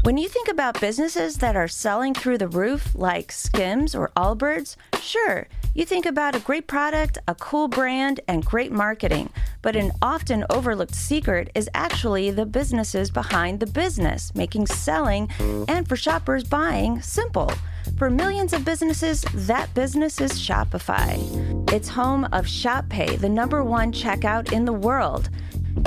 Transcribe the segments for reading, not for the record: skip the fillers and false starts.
When you think about businesses that are selling through the roof, like Skims or Allbirds, sure, you think about a great product, a cool brand, and great marketing. But an often overlooked secret is actually the businesses behind the business, making selling and for shoppers buying simple. For millions of businesses, that business is Shopify. It's home of Shop Pay, the #1 checkout in the world.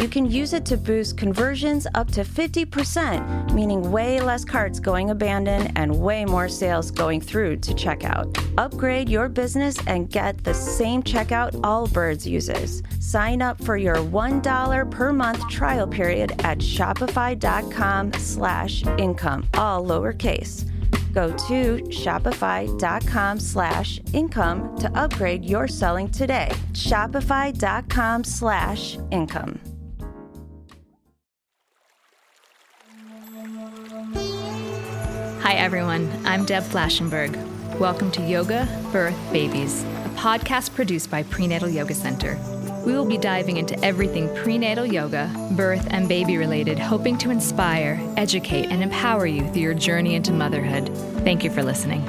You can use it to boost conversions up to 50%, meaning way less carts going abandoned and way more sales going through to checkout. Upgrade your business and get the same checkout Allbirds uses. Sign up for your $1 per month trial period at shopify.com/income, all lowercase. Go to shopify.com/income to upgrade your selling today. Shopify.com/income. Hi everyone, I'm Deb Flashenberg. Welcome to Yoga, Birth, Babies, a podcast produced by Prenatal Yoga Center. We will be diving into everything prenatal yoga, birth, and baby related, hoping to inspire, educate, and empower you through your journey into motherhood. Thank you for listening.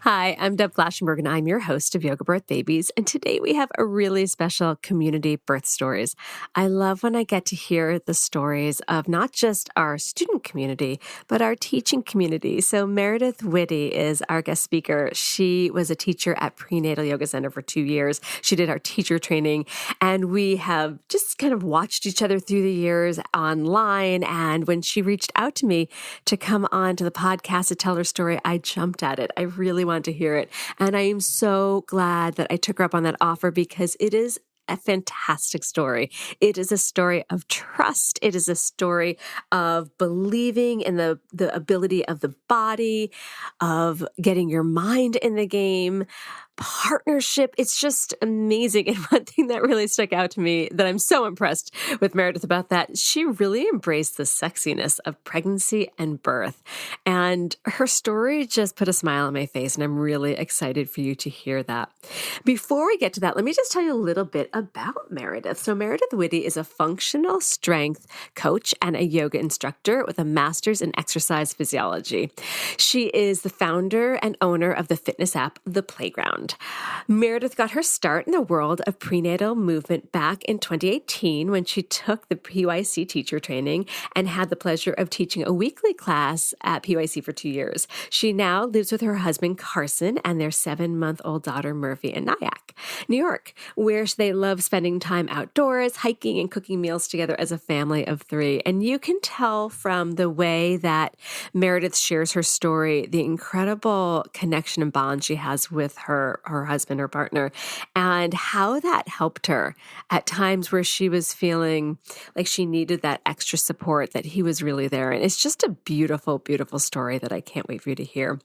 Hi, I'm Deb Flashenberg, and I'm your host of Yoga Birth Babies. And today we have a really special community birth stories. I love when I get to hear the stories of not just our student community, but our teaching community. So Meredith Witte is our guest speaker. She was a teacher at Prenatal Yoga Center for 2 years. She did our teacher training, and we have just kind of watched each other through the years online. And when she reached out to me to come on to the podcast to tell her story, I jumped at it. I really want to hear it. And I am so glad that I took her up on that offer because it is a fantastic story. It is a story of trust. It is a story of believing in the ability of the body, of getting your mind in the game, partnership. It's just amazing. And one thing that really stuck out to me that I'm so impressed with Meredith about that, she really embraced the sexiness of pregnancy and birth. And her story just put a smile on my face, and I'm really excited for you to hear that. Before we get to that, let me just tell you a little bit about Meredith. So Meredith Witte is a functional strength coach and a yoga instructor with a master's in exercise physiology. She is the founder and owner of the fitness app, The Playground. Meredith got her start in the world of prenatal movement back in 2018 when she took the PYC teacher training and had the pleasure of teaching a weekly class at PYC for 2 years. She now lives with her husband, Carson, and their 7-month-old daughter, Murphy, in Nyack, New York, where they love spending time outdoors, hiking, and cooking meals together as a family of 3. And you can tell from the way that Meredith shares her story, the incredible connection and bond she has with her husband, her partner, and how that helped her at times where she was feeling like she needed that extra support, that he was really there. And it's just a beautiful, beautiful story that I can't wait for you to hear.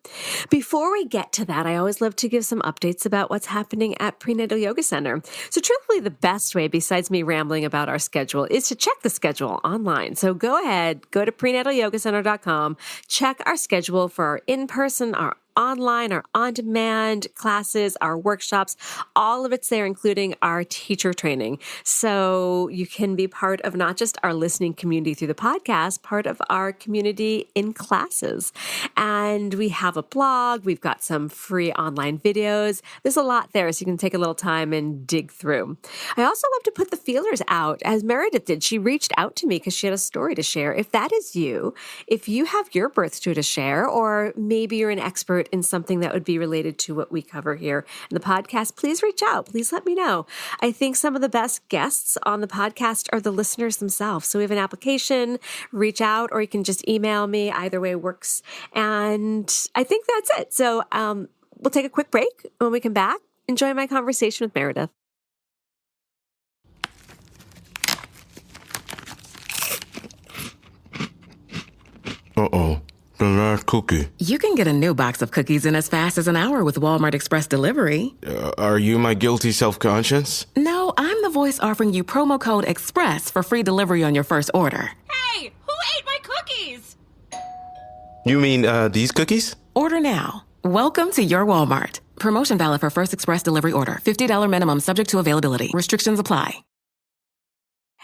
Before we get to that, I always love to give some updates about what's happening at Prenatal Yoga Center. So truthfully, the best way, besides me rambling about our schedule, is to check the schedule online. So go ahead, go to prenatalyogacenter.com, check our schedule for our in-person, our online, our on-demand classes, our workshops, all of it's there, including our teacher training. So you can be part of not just our listening community through the podcast, part of our community in classes. And we have a blog. We've got some free online videos. There's a lot there, so you can take a little time and dig through. I also love to put the feelers out, as Meredith did. She reached out to me because she had a story to share. If that is you, if you have your birth story to share, or maybe you're an expert in something that would be related to what we cover here in the podcast, please reach out. Please let me know. I think some of the best guests on the podcast are the listeners themselves. So we have an application, reach out, or you can just email me. Either way works. And I think that's it. So we'll take a quick break. When we come back, enjoy my conversation with Meredith. Uh-oh. The last cookie. You can get a new box of cookies in as fast as an hour with Walmart Express Delivery. Are you my guilty self-conscience? No, I'm the voice offering you promo code EXPRESS for free delivery on your first order. Hey, who ate my cookies? You mean, these cookies? Order now. Welcome to your Walmart. Promotion valid for first express delivery order. $50 minimum subject to availability. Restrictions apply.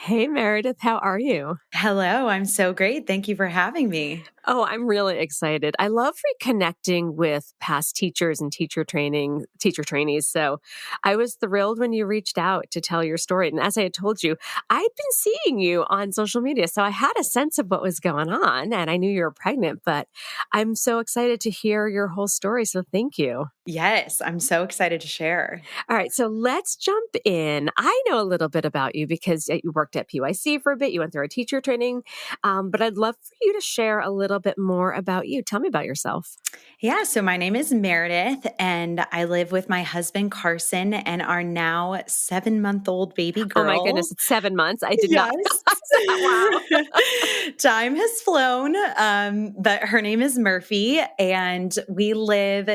Hey, Meredith, how are you? Hello, I'm so great. Thank you for having me. Oh, I'm really excited. I love reconnecting with past teachers and teacher trainees. So I was thrilled when you reached out to tell your story. And as I had told you, I'd been seeing you on social media. So I had a sense of what was going on and I knew you were pregnant, but I'm so excited to hear your whole story. So thank you. Yes, I'm so excited to share. All right, so let's jump in. I know a little bit about you because you worked at PYC for a bit. You went through a teacher training, but I'd love for you to share a little bit more about you. Tell me about yourself. Yeah, so my name is Meredith, and I live with my husband, Carson, and our now 7-month-old baby girl. Oh my goodness, it's 7 months. I did not realize that. Wow. Time has flown, but her name is Murphy, and we live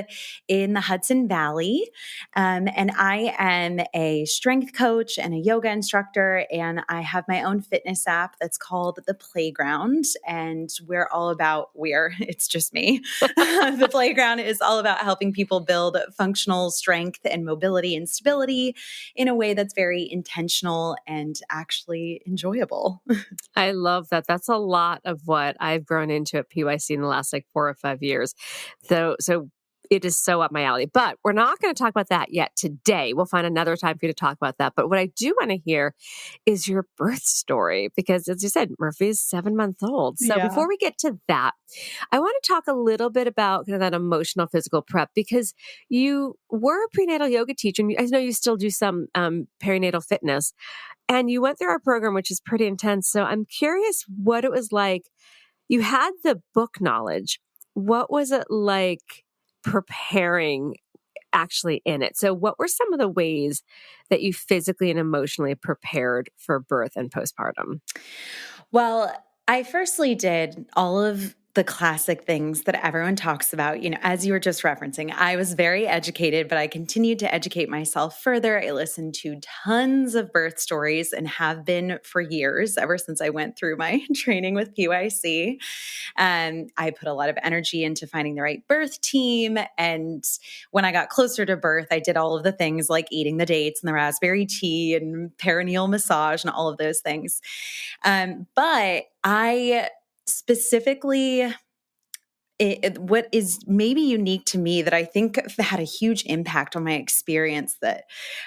in the Hudson Valley. And I am a strength coach and a yoga instructor, and I have my own fitness app that's called The Playground, and it's just me. The Playground is all about helping people build functional strength and mobility and stability in a way that's very intentional and actually enjoyable. I love that. That's a lot of what I've grown into at PYC in the last 4 or 5 years. So it is so up my alley, but we're not going to talk about that yet today. We'll find another time for you to talk about that. But what I do want to hear is your birth story, because as you said, Murphy's 7 months old. So before we get to that, I want to talk a little bit about kind of that emotional physical prep, because you were a prenatal yoga teacher. And I know you still do some perinatal fitness, and you went through our program, which is pretty intense. So I'm curious what it was like. You had the book knowledge. What was it like preparing actually in it? So what were some of the ways that you physically and emotionally prepared for birth and postpartum? Well, I firstly did all of the classic things that everyone talks about. As you were just referencing, I was very educated, but I continued to educate myself further. I listened to tons of birth stories and have been for years, ever since I went through my training with PYC. I put a lot of energy into finding the right birth team. And when I got closer to birth, I did all of the things like eating the dates and the raspberry tea and perineal massage and all of those things. But I specifically, what is maybe unique to me that I think had a huge impact on my experience that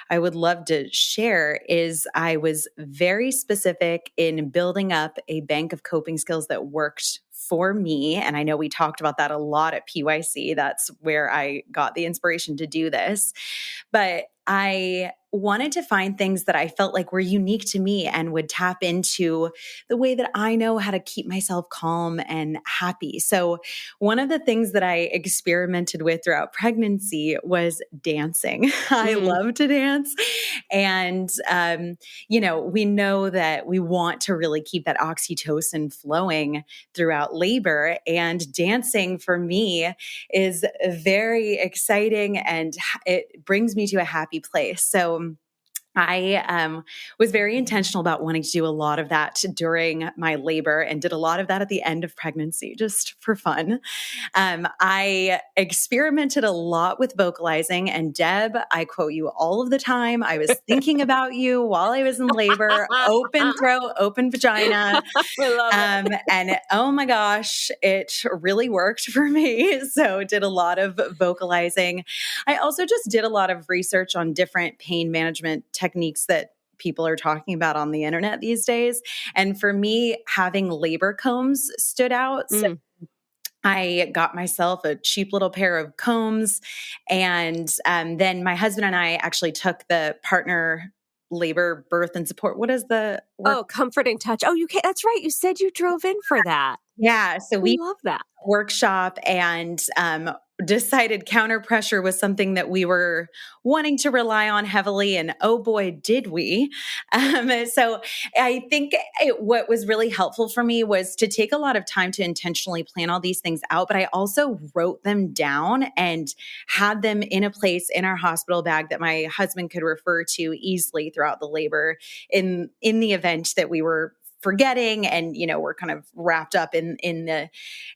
I would love to share is I was very specific in building up a bank of coping skills that worked for me. And I know we talked about that a lot at PYC. That's where I got the inspiration to do this. But I wanted to find things that I felt like were unique to me and would tap into the way that I know how to keep myself calm and happy. So one of the things that I experimented with throughout pregnancy was dancing. I love to dance. And, we know that we want to really keep that oxytocin flowing throughout labor. And dancing for me is very exciting and it brings me to a happy place. So I was very intentional about wanting to do a lot of that during my labor and did a lot of that at the end of pregnancy, just for fun. I experimented a lot with vocalizing, and Deb, I quote you all of the time. I was thinking about you while I was in labor, open throat, open vagina. I love it. And oh my gosh, it really worked for me. So did a lot of vocalizing. I also just did a lot of research on different pain management techniques that people are talking about on the internet these days. And for me, having labor combs stood out. So I got myself a cheap little pair of combs. And then my husband and I actually took the partner labor, birth, and support. What is the word? Oh, comforting touch. Oh, you can't. That's right. You said you drove in for that. Yeah. So we love that workshop and decided counter pressure was something that we were wanting to rely on heavily. And oh boy, did we. So I think what was really helpful for me was to take a lot of time to intentionally plan all these things out. But I also wrote them down and had them in a place in our hospital bag that my husband could refer to easily throughout the labor in the event that we were forgetting and, we're kind of wrapped up in the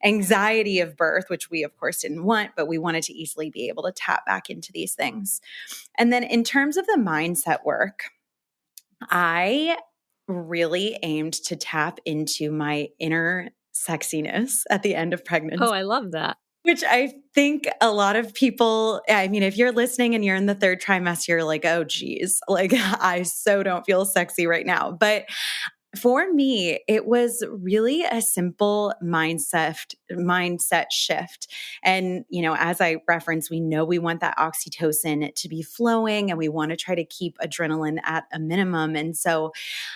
anxiety of birth, which we of course didn't want, but we wanted to easily be able to tap back into these things. And then in terms of the mindset work, I really aimed to tap into my inner sexiness at the end of pregnancy. Oh, I love that. Which I think a lot of people, I mean, if you're listening and you're in the third trimester, you're like, oh, geez, like I so don't feel sexy right now. But for me, it was really a simple mindset shift. And, as I referenced, we know we want that oxytocin to be flowing and we want to try to keep adrenaline at a minimum. And so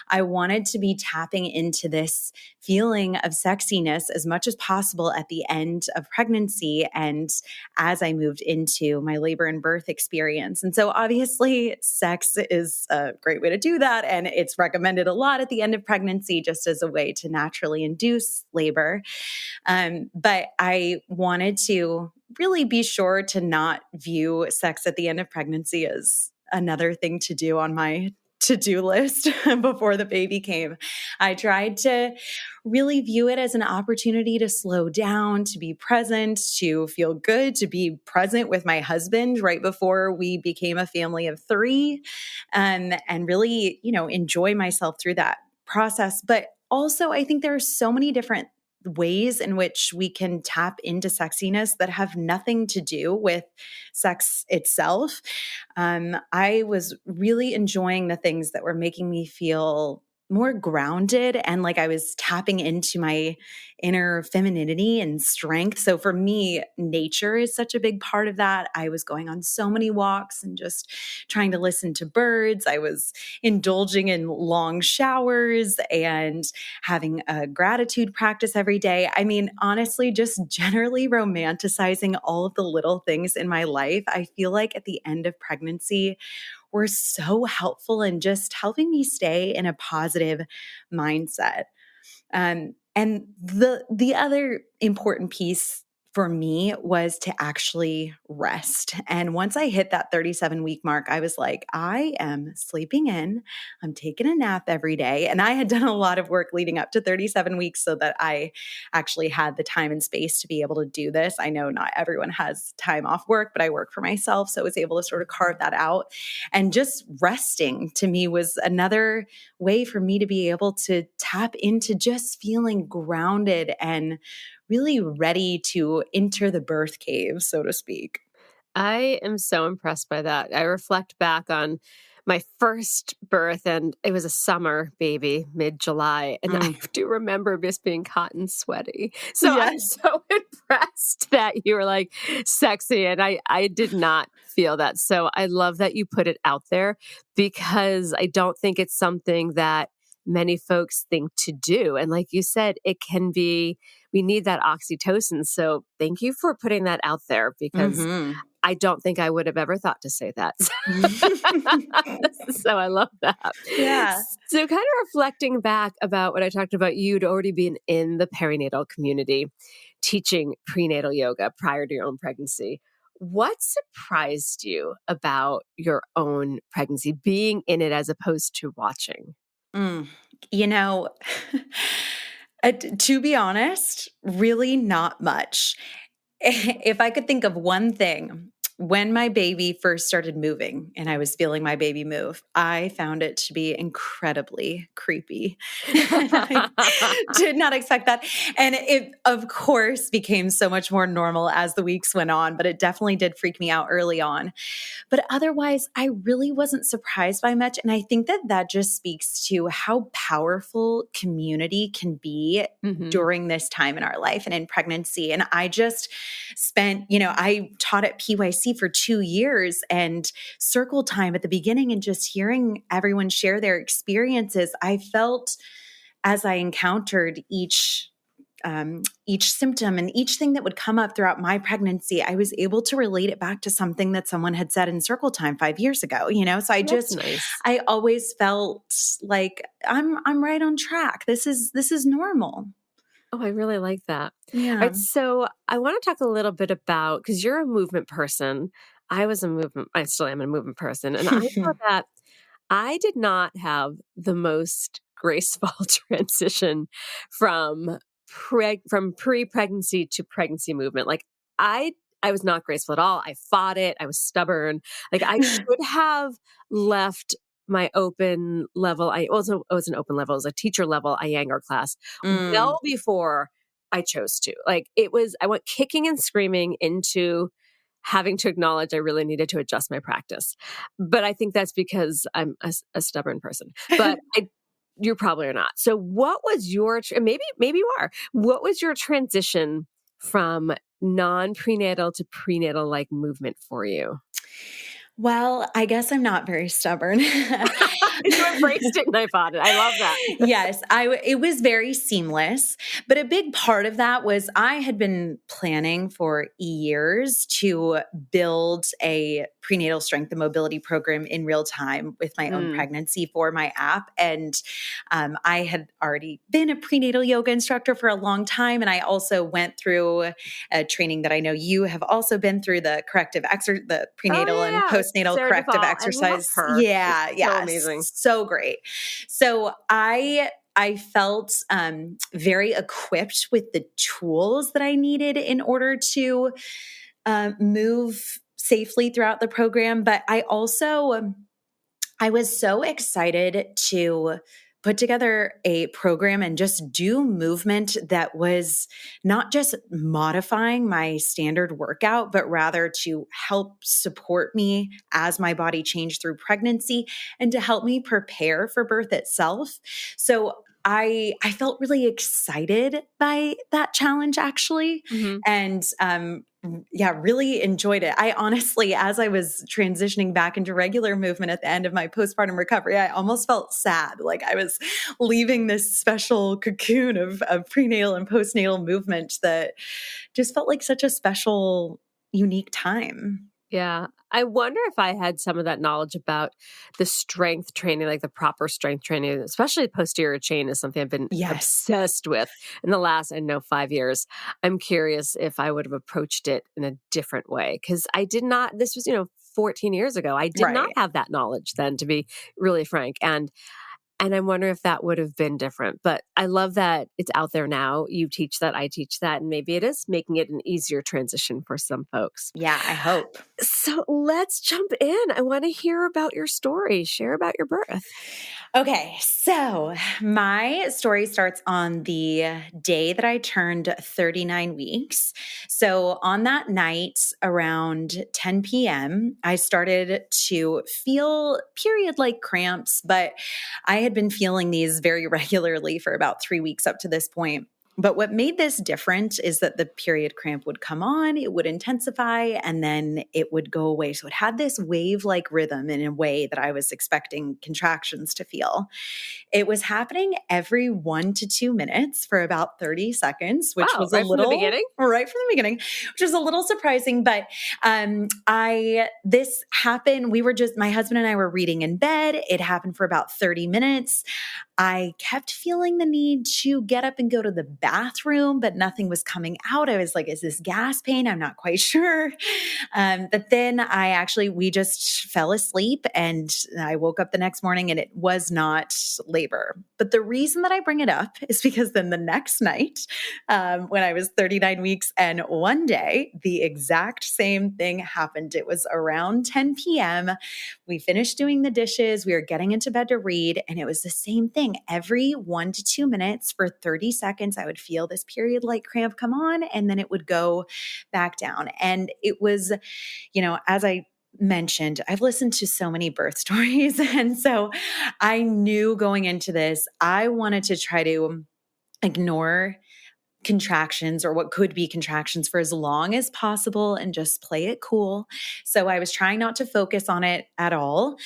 I wanted to be tapping into this feeling of sexiness as much as possible at the end of pregnancy and as I moved into my labor and birth experience. And so obviously sex is a great way to do that. And it's recommended a lot at the end of pregnancy just as a way to naturally induce labor. But I wanted to really be sure to not view sex at the end of pregnancy as another thing to do on my to-do list before the baby came. I tried to really view it as an opportunity to slow down, to be present, to feel good, to be present with my husband right before we became a family of 3, and really, enjoy myself through that process. But also, I think there are so many different ways in which we can tap into sexiness that have nothing to do with sex itself. I was really enjoying the things that were making me feel more grounded and like I was tapping into my inner femininity and strength. So for me, nature is such a big part of that. I was going on so many walks and just trying to listen to birds. I was indulging in long showers and having a gratitude practice every day. I mean, honestly, just generally romanticizing all of the little things in my life. I feel like at the end of pregnancy, were so helpful in just helping me stay in a positive mindset. And the other important piece for me was to actually rest. And once I hit that 37-week mark, I was like, I am sleeping in. I'm taking a nap every day. And I had done a lot of work leading up to 37 weeks so that I actually had the time and space to be able to do this. I know not everyone has time off work, but I work for myself. So I was able to sort of carve that out. And just resting to me was another way for me to be able to tap into just feeling grounded and really ready to enter the birth cave, so to speak. I am so impressed by that. I reflect back on my first birth, and it was a summer baby, mid-July, and I do remember just being hot and sweaty. So I'm so impressed that you were like sexy, and I did not feel that. So I love that you put it out there because I don't think it's something that many folks think to do. And like you said, it can be, we need that oxytocin. So thank you for putting that out there because I don't think I would have ever thought to say that. So I love that. Yeah. So kind of reflecting back about what I talked about, you'd already been in the perinatal community teaching prenatal yoga prior to your own pregnancy. What surprised you about your own pregnancy, being in it as opposed to watching? You know, to be honest, really not much. If I could think of one thing, when my baby first started moving and I was feeling my baby move, I found it to be incredibly creepy. I did not expect that. And it, of course, became so much more normal as the weeks went on, but it definitely did freak me out early on. But otherwise, I really wasn't surprised by much. And I think that that just speaks to how powerful community can be during this time in our life and in pregnancy. And I just spent, I taught at PYC for 2 years and circle time at the beginning and just hearing everyone share their experiences. I felt as I encountered each symptom and each thing that would come up throughout my pregnancy, I was able to relate it back to something that someone had said in circle time 5 years ago, So That's nice. I always felt like I'm right on track. This is normal. Oh, I really like that. Yeah. All right, so I want to talk a little bit about, because you're a movement person. I still am a movement person. And I know that I did not have the most graceful transition from pre-pregnancy to pregnancy movement. Like I was not graceful at all. I fought it. I was stubborn. Like I should have left my open level, it was an open level, it was a teacher level Iyengar class well before I chose to. Like I went kicking and screaming into having to acknowledge I really needed to adjust my practice. But I think that's because I'm a stubborn person. But you probably are not. So what was your, maybe you are, what was your transition from non-prenatal to prenatal like movement for you? Well, I guess I'm not very stubborn. You embraced it and I fought it. I love that. Yes, it was very seamless, but a big part of that was I had been planning for years to build a prenatal strength and mobility program in real time with my own pregnancy for my app. And I had already been a prenatal yoga instructor for a long time. And I also went through a training that I know you have also been through, the prenatal and postnatal Sarah corrective Duvall. exercise. I love her. Yeah, She's yeah. so amazing. So great. So I felt very equipped with the tools that I needed in order to move safely throughout the program. But I also, I was so excited to put together a program and just do movement that was not just modifying my standard workout, but rather to help support me as my body changed through pregnancy and to help me prepare for birth itself. So I felt really excited by that challenge actually. And really enjoyed it. I honestly, as I was transitioning back into regular movement at the end of my postpartum recovery, I almost felt sad. Like I was leaving this special cocoon of prenatal and postnatal movement that just felt like such a special, unique time. Yeah. I wonder if I had some of that knowledge about the strength training, like the proper strength training, especially posterior chain is something I've been obsessed with in the last, 5 years. I'm curious if I would have approached it in a different way because I did not, this was, 14 years ago. I did not have that knowledge then, to be really frank. And I wonder if that would have been different. But I love that it's out there now. You teach that, I teach that, and maybe it is making it an easier transition for some folks. Yeah, I hope. So let's jump in. I want to hear about your story. Share about your birth. Okay, so my story starts on the day that I turned 39 weeks. So on that night around 10 p.m., I started to feel period-like cramps, but I had been feeling these very regularly for about 3 weeks up to this point. But what made this different is that the period cramp would come on, it would intensify, and then it would go away. So it had this wave-like rhythm in a way that I was expecting contractions to feel. It was happening every 1 to 2 minutes for about 30 seconds, which was right from the beginning? Right from the beginning, which was a little surprising. But this happened, my husband and I were reading in bed. It happened for about 30 minutes. I kept feeling the need to get up and go to the bathroom, but nothing was coming out. I was like, is this gas pain? I'm not quite sure. But then we just fell asleep and I woke up the next morning and it was not labor. But the reason that I bring it up is because then the next night, when I was 39 weeks and one day, the exact same thing happened. It was around 10 p.m. We finished doing the dishes. We were getting into bed to read and it was the same thing. Every 1 to 2 minutes for 30 seconds, I would feel this period-like cramp come on and then it would go back down. And it was, as I mentioned, I've listened to so many birth stories. And so I knew going into this, I wanted to try to ignore contractions or what could be contractions for as long as possible and just play it cool. So I was trying not to focus on it at all.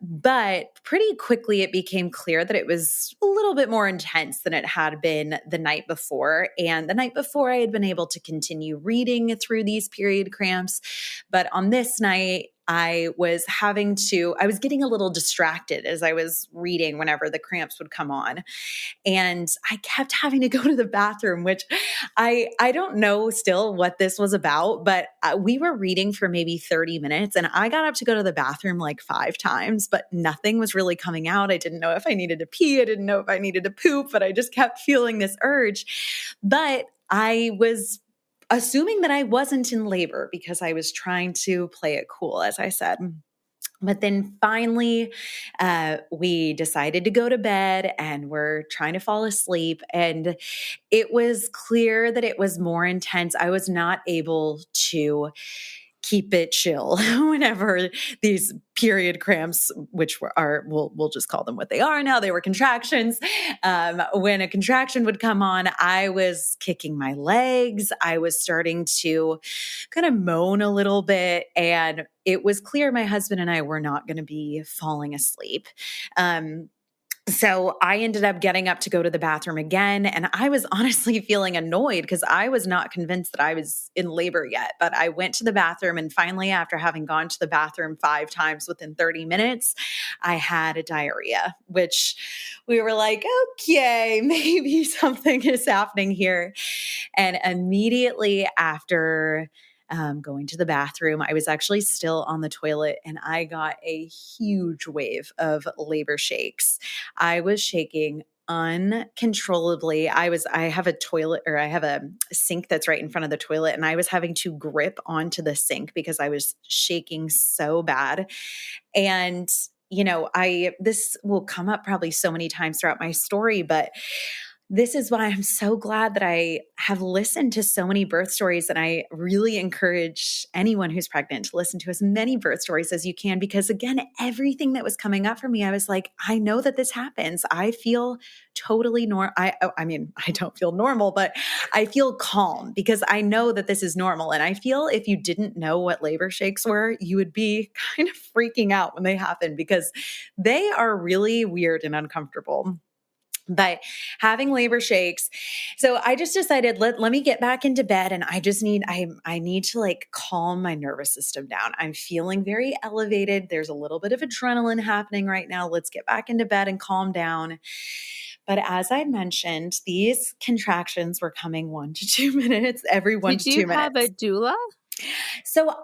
But pretty quickly it became clear that it was a little bit more intense than it had been the night before. And the night before I had been able to continue reading through these period cramps. But on this night, I was getting a little distracted as I was reading whenever the cramps would come on. And I kept having to go to the bathroom, which I don't know still what this was about, but we were reading for maybe 30 minutes and I got up to go to the bathroom like 5 times, but nothing was really coming out. I didn't know if I needed to pee. I didn't know if I needed to poop, but I just kept feeling this urge. But I was assuming that I wasn't in labor because I was trying to play it cool, as I said. But then finally, we decided to go to bed and we're trying to fall asleep. And it was clear that it was more intense. I was not able to keep it chill whenever these period cramps, which we'll just call them what they are now. They were contractions. When a contraction would come on, I was kicking my legs. I was starting to kind of moan a little bit. And it was clear my husband and I were not going to be falling asleep. So I ended up getting up to go to the bathroom again. And I was honestly feeling annoyed because I was not convinced that I was in labor yet. But I went to the bathroom, and finally, after having gone to the bathroom 5 times within 30 minutes, I had a diarrhea, which we were like, okay, maybe something is happening here. And immediately after going to the bathroom, I was actually still on the toilet, and I got a huge wave of labor shakes. I was shaking uncontrollably. I have a sink that's right in front of the toilet, and I was having to grip onto the sink because I was shaking so bad. And this will come up probably so many times throughout my story, but this is why I'm so glad that I have listened to so many birth stories. And I really encourage anyone who's pregnant to listen to as many birth stories as you can, because again, everything that was coming up for me, I was like, I know that this happens. I feel totally normal. I don't feel normal, but I feel calm because I know that this is normal. And I feel if you didn't know what labor shakes were, you would be kind of freaking out when they happen because they are really weird and uncomfortable. But having labor shakes. So I just decided, let me get back into bed, and I need to like calm my nervous system down. I'm feeling very elevated. There's a little bit of adrenaline happening right now. Let's get back into bed and calm down. But as I mentioned, these contractions were coming 1 to 2 minutes, every 1 to 2 minutes. Did you have a doula? So,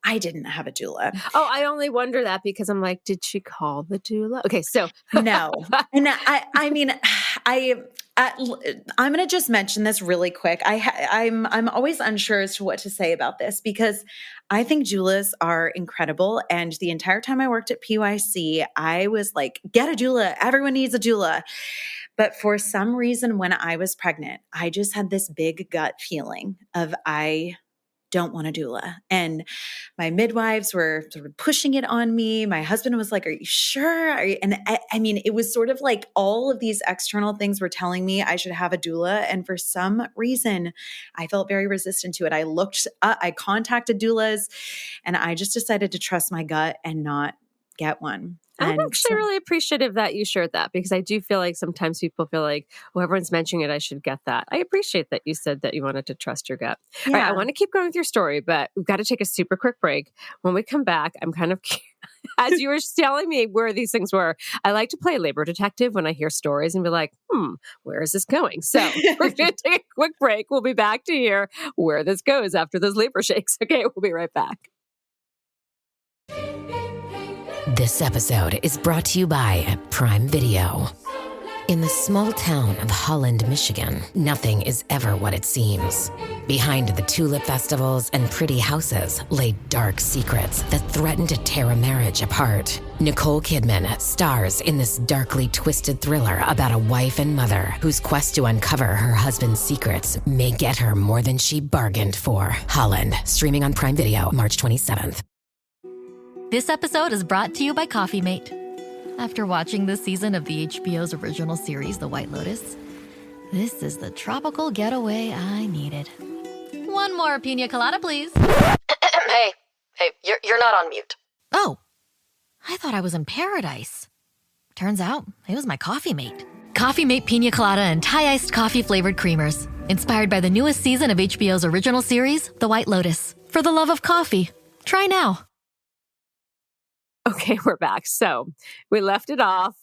I didn't have a doula. Oh, I only wonder that because I'm like, did she call the doula? Okay, so no. And I'm going to just mention this really quick. I'm always unsure as to what to say about this because I think doulas are incredible. And the entire time I worked at PYC, I was like, get a doula. Everyone needs a doula. But for some reason, when I was pregnant, I just had this big gut feeling of I don't want a doula. And my midwives were sort of pushing it on me. My husband was like, are you sure? And I mean, it was sort of like all of these external things were telling me I should have a doula. And for some reason, I felt very resistant to it. I contacted doulas, and I just decided to trust my gut and not get one. I'm actually really appreciative that you shared that because I do feel like sometimes people feel like, oh, everyone's mentioning it, I should get that. I appreciate that you said that you wanted to trust your gut. Yeah. All right, I want to keep going with your story, but we've got to take a super quick break. When we come back, I'm kind of, as you were telling me where these things were, I like to play labor detective when I hear stories and be like, where is this going? So we're going to take a quick break. We'll be back to hear where this goes after those labor shakes. Okay, we'll be right back. This episode is brought to you by Prime Video. In the small town of Holland, Michigan, nothing is ever what it seems. Behind the tulip festivals and pretty houses lay dark secrets that threaten to tear a marriage apart. Nicole Kidman stars in this darkly twisted thriller about a wife and mother whose quest to uncover her husband's secrets may get her more than she bargained for. Holland, streaming on Prime Video March 27th. This episode is brought to you by Coffee Mate. After watching this season of the HBO's original series, The White Lotus, this is the tropical getaway I needed. One more pina colada, please. Hey, you're not on mute. Oh, I thought I was in paradise. Turns out it was my Coffee Mate. Coffee Mate pina colada and Thai-iced coffee-flavored creamers. Inspired by the newest season of HBO's original series, The White Lotus. For the love of coffee. Try now. Okay, we're back. So we left it off.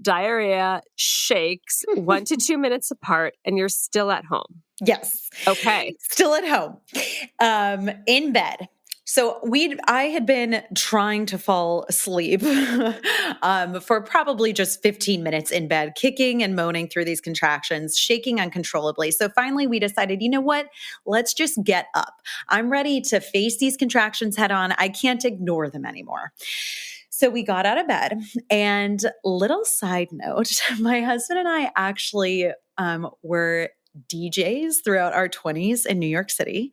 Diarrhea, shakes, 1 to 2 minutes apart, and you're still at home. Yes. Okay. Still at home. In bed. So I had been trying to fall asleep for probably just 15 minutes in bed, kicking and moaning through these contractions, shaking uncontrollably. So finally we decided, you know what? Let's just get up. I'm ready to face these contractions head on. I can't ignore them anymore. So we got out of bed, and little side note, my husband and I actually were DJs throughout our 20s in New York City.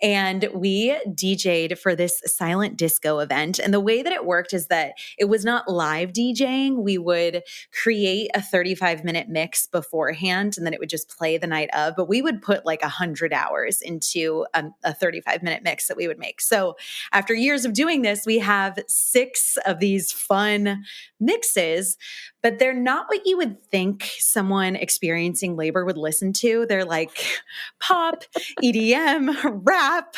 And we DJ'd for this silent disco event. And the way that it worked is that it was not live DJing. We would create a 35-minute mix beforehand, and then it would just play the night of. But we would put like 100 hours into a 35-minute mix that we would make. So after years of doing this, we have 6 of these fun mixes, but they're not what you would think someone experiencing labor would listen to. They're like pop, EDM, rap.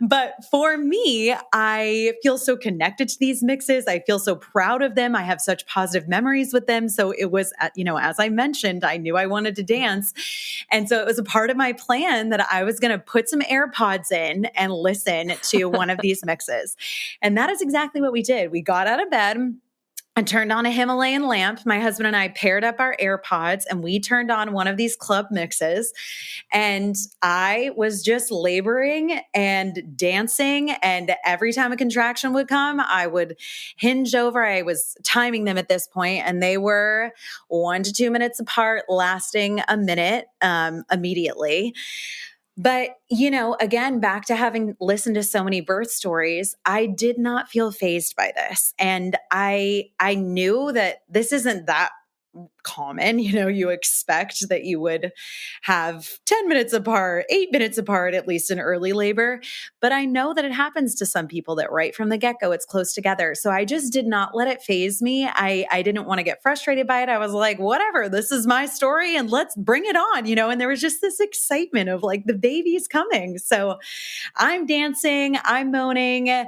But for me, I feel so connected to these mixes. I feel so proud of them. I have such positive memories with them. So it was, as I mentioned, I knew I wanted to dance. And so it was a part of my plan that I was going to put some AirPods in and listen to one of these mixes. And that is exactly what we did. We got out of bed and turned on a Himalayan lamp. My husband and I paired up our AirPods, and we turned on one of these club mixes. And I was just laboring and dancing. And every time a contraction would come, I would hinge over. I was timing them at this point, and they were 1 to 2 minutes apart, lasting a minute immediately. But, again, back to having listened to so many birth stories, I did not feel fazed by this. And I knew that this isn't that common. You expect that you would have 10 minutes apart, 8 minutes apart, at least in early labor. But I know that it happens to some people that right from the get-go, it's close together. So I just did not let it faze me. I didn't want to get frustrated by it. I was like, whatever, this is my story and let's bring it on, and there was just this excitement of like the baby's coming. So I'm dancing, I'm moaning.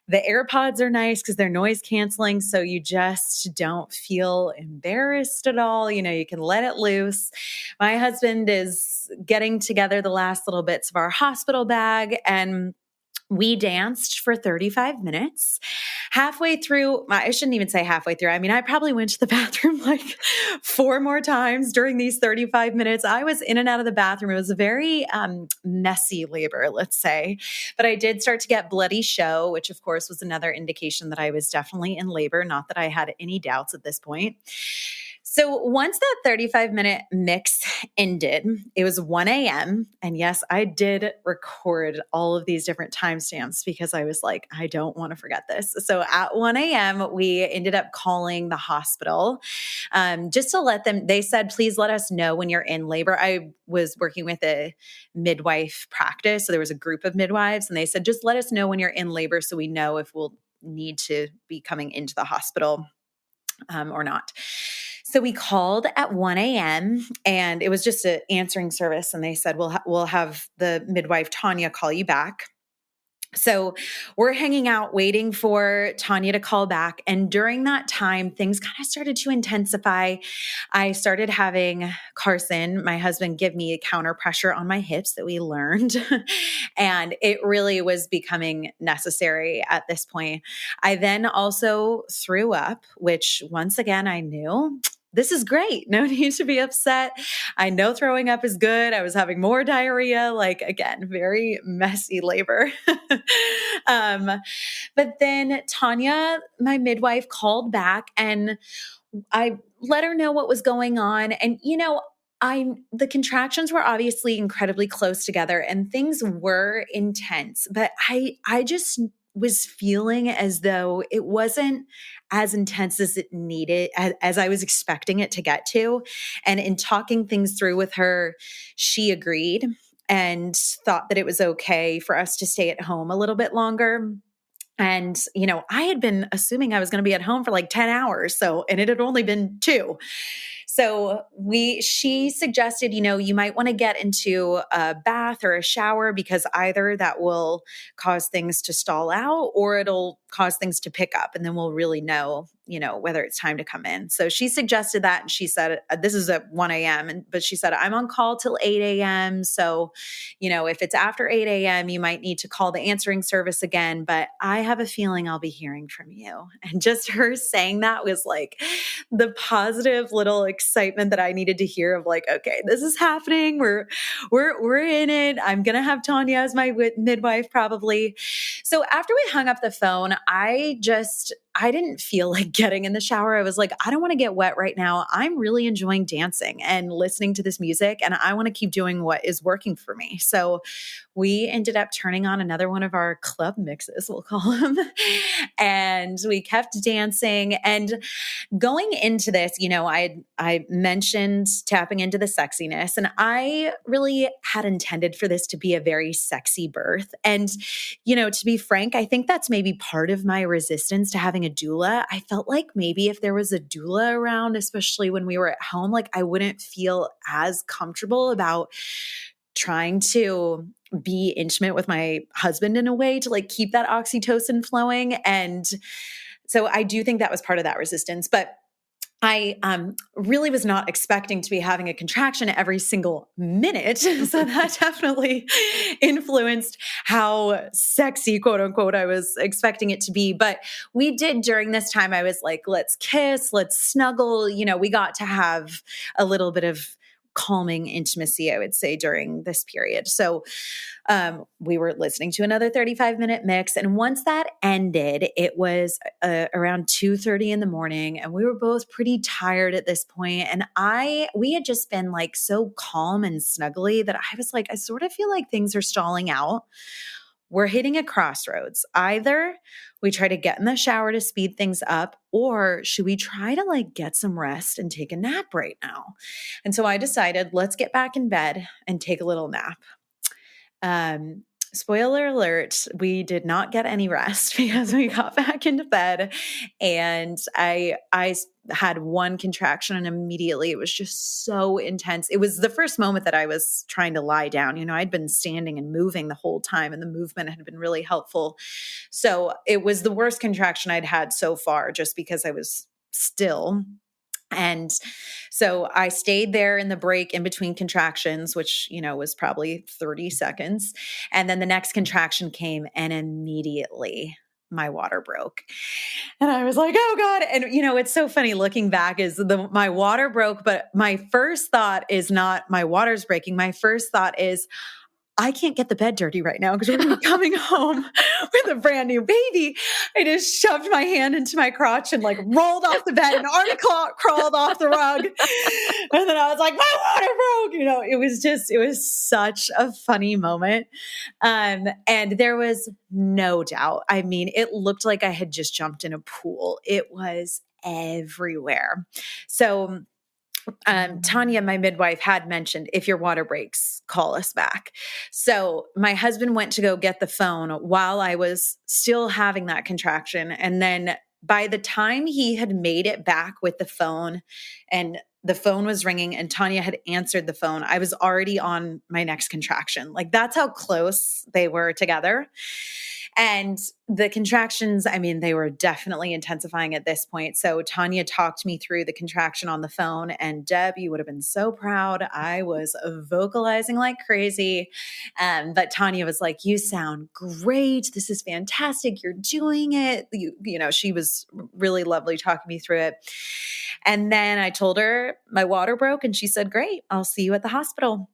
The AirPods are nice because they're noise canceling. So you just don't feel embarrassed at all. You can let it loose. My husband is getting together the last little bits of our hospital bag, and we danced for 35 minutes. Halfway through, I shouldn't even say halfway through. I mean, I probably went to the bathroom like 4 more times during these 35 minutes. I was in and out of the bathroom. It was a very messy labor, let's say. But I did start to get bloody show, which of course was another indication that I was definitely in labor. Not that I had any doubts at this point. So once that 35-minute mix ended, it was 1 a.m. And yes, I did record all of these different timestamps because I was like, I don't want to forget this. So at 1 a.m., we ended up calling the hospital just to let them, they said, please let us know when you're in labor. I was working with a midwife practice. So there was a group of midwives, and they said, just let us know when you're in labor so we know if we'll need to be coming into the hospital or not. So we called at 1 a.m. and it was just an answering service. And they said, we'll have the midwife, Tanya, call you back. So we're hanging out waiting for Tanya to call back. And during that time, things kind of started to intensify. I started having Carson, my husband, give me a counter pressure on my hips that we learned. And it really was becoming necessary at this point. I then also threw up, which once again, I knew this is great. No need to be upset. I know throwing up is good. I was having more diarrhea, again, very messy labor. But then Tanya, my midwife, called back and I let her know what was going on. And, the contractions were obviously incredibly close together and things were intense, but I just was feeling as though it wasn't as intense as it needed, as I was expecting it to get to. And in talking things through with her, she agreed and thought that it was okay for us to stay at home a little bit longer. And, I had been assuming I was going to be at home for 10 hours. And it had only been 2. So she suggested, you might want to get into a bath or a shower because either that will cause things to stall out or it'll cause things to pick up. And then we'll really know, whether it's time to come in. So she suggested that. And she said, this is at 1 a.m. But she said, I'm on call till 8 a.m. So, if it's after 8 a.m., you might need to call the answering service again. But I have a feeling I'll be hearing from you. And just her saying that was like the positive little excitement that I needed to hear of like, okay, this is happening. We're in it. I'm going to have Tanya as my midwife probably. So after we hung up the phone, I didn't feel like getting in the shower. I was like, I don't want to get wet right now. I'm really enjoying dancing and listening to this music, and I want to keep doing what is working for me. So we ended up turning on another one of our club mixes, we'll call them, and we kept dancing. And going into this, I mentioned tapping into the sexiness, and I really had intended for this to be a very sexy birth. And, to be frank, I think that's maybe part of my resistance to having a doula. I felt like maybe if there was a doula around, especially when we were at home, like I wouldn't feel as comfortable about trying to be intimate with my husband in a way to like keep that oxytocin flowing. And so I do think that was part of that resistance. But I really was not expecting to be having a contraction every single minute. So that definitely influenced how sexy, quote unquote, I was expecting it to be. But we did during this time, I was like, let's kiss, let's snuggle. We got to have a little bit of calming intimacy, I would say, during this period. So we were listening to another 35-minute mix. And once that ended, it was around 2:30 in the morning. And we were both pretty tired at this point. And we had just been like so calm and snuggly that I was like, I sort of feel like things are stalling out. We're hitting a crossroads. Either we try to get in the shower to speed things up, or should we try to like get some rest and take a nap right now? And so I decided, let's get back in bed and take a little nap. Spoiler alert, we did not get any rest because we got back into bed and I had one contraction and immediately it was just so intense. It was the first moment that I was trying to lie down. I'd been standing and moving the whole time and the movement had been really helpful. So it was the worst contraction I'd had so far just because I was still. And so I stayed there in the break in between contractions, which, was probably 30 seconds. And then the next contraction came and immediately my water broke. And I was like, oh God. And, it's so funny looking back is my water broke, but my first thought is not my water's breaking. My first thought is, I can't get the bed dirty right now because we're going to be coming home with a brand new baby. I just shoved my hand into my crotch and like rolled off the bed and army crawled off the rug. And then I was like, my water broke. It was such a funny moment. And there was no doubt. I mean, it looked like I had just jumped in a pool. It was everywhere. So Tanya, my midwife, had mentioned, if your water breaks, call us back. So my husband went to go get the phone while I was still having that contraction. And then by the time he had made it back with the phone and the phone was ringing and Tanya had answered the phone, I was already on my next contraction. Like that's how close they were together. And the contractions, I mean, they were definitely intensifying at this point. So Tanya talked me through the contraction on the phone. And Deb, you would have been so proud. I was vocalizing like crazy. But Tanya was like, you sound great. This is fantastic. You're doing it. She was really lovely talking me through it. And then I told her my water broke and she said, great, I'll see you at the hospital.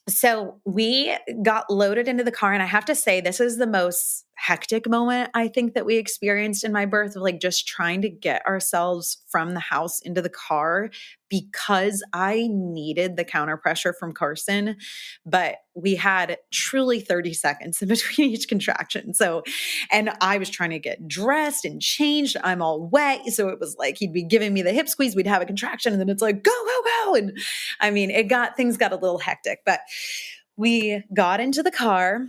So we got loaded into the car. And I have to say, this is the most hectic moment I think that we experienced in my birth of like just trying to get ourselves from the house into the car because I needed the counter pressure from Carson, but we had truly 30 seconds in between each contraction. So, and I was trying to get dressed and changed. I'm all wet. So it was like, he'd be giving me the hip squeeze. We'd have a contraction and then it's like, go, go, go. And I mean, things got a little hectic, but we got into the car.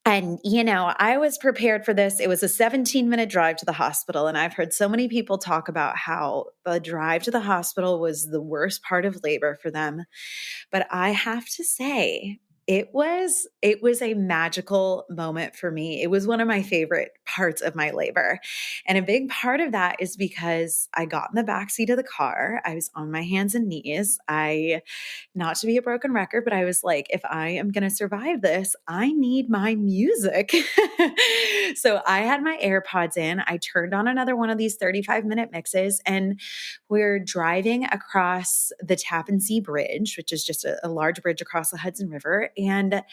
And, I was prepared for this. It was a 17-minute drive to the hospital. And I've heard so many people talk about how the drive to the hospital was the worst part of labor for them. But I have to say, it was a magical moment for me. It was one of my favorite parts of my labor. And a big part of that is because I got in the backseat of the car. I was on my hands and knees. Not to be a broken record, but I was like, if I am going to survive this, I need my music. So I had my AirPods in. I turned on another one of these 35-minute mixes, and we're driving across the Tappan Zee Bridge, which is just a large bridge across the Hudson River. And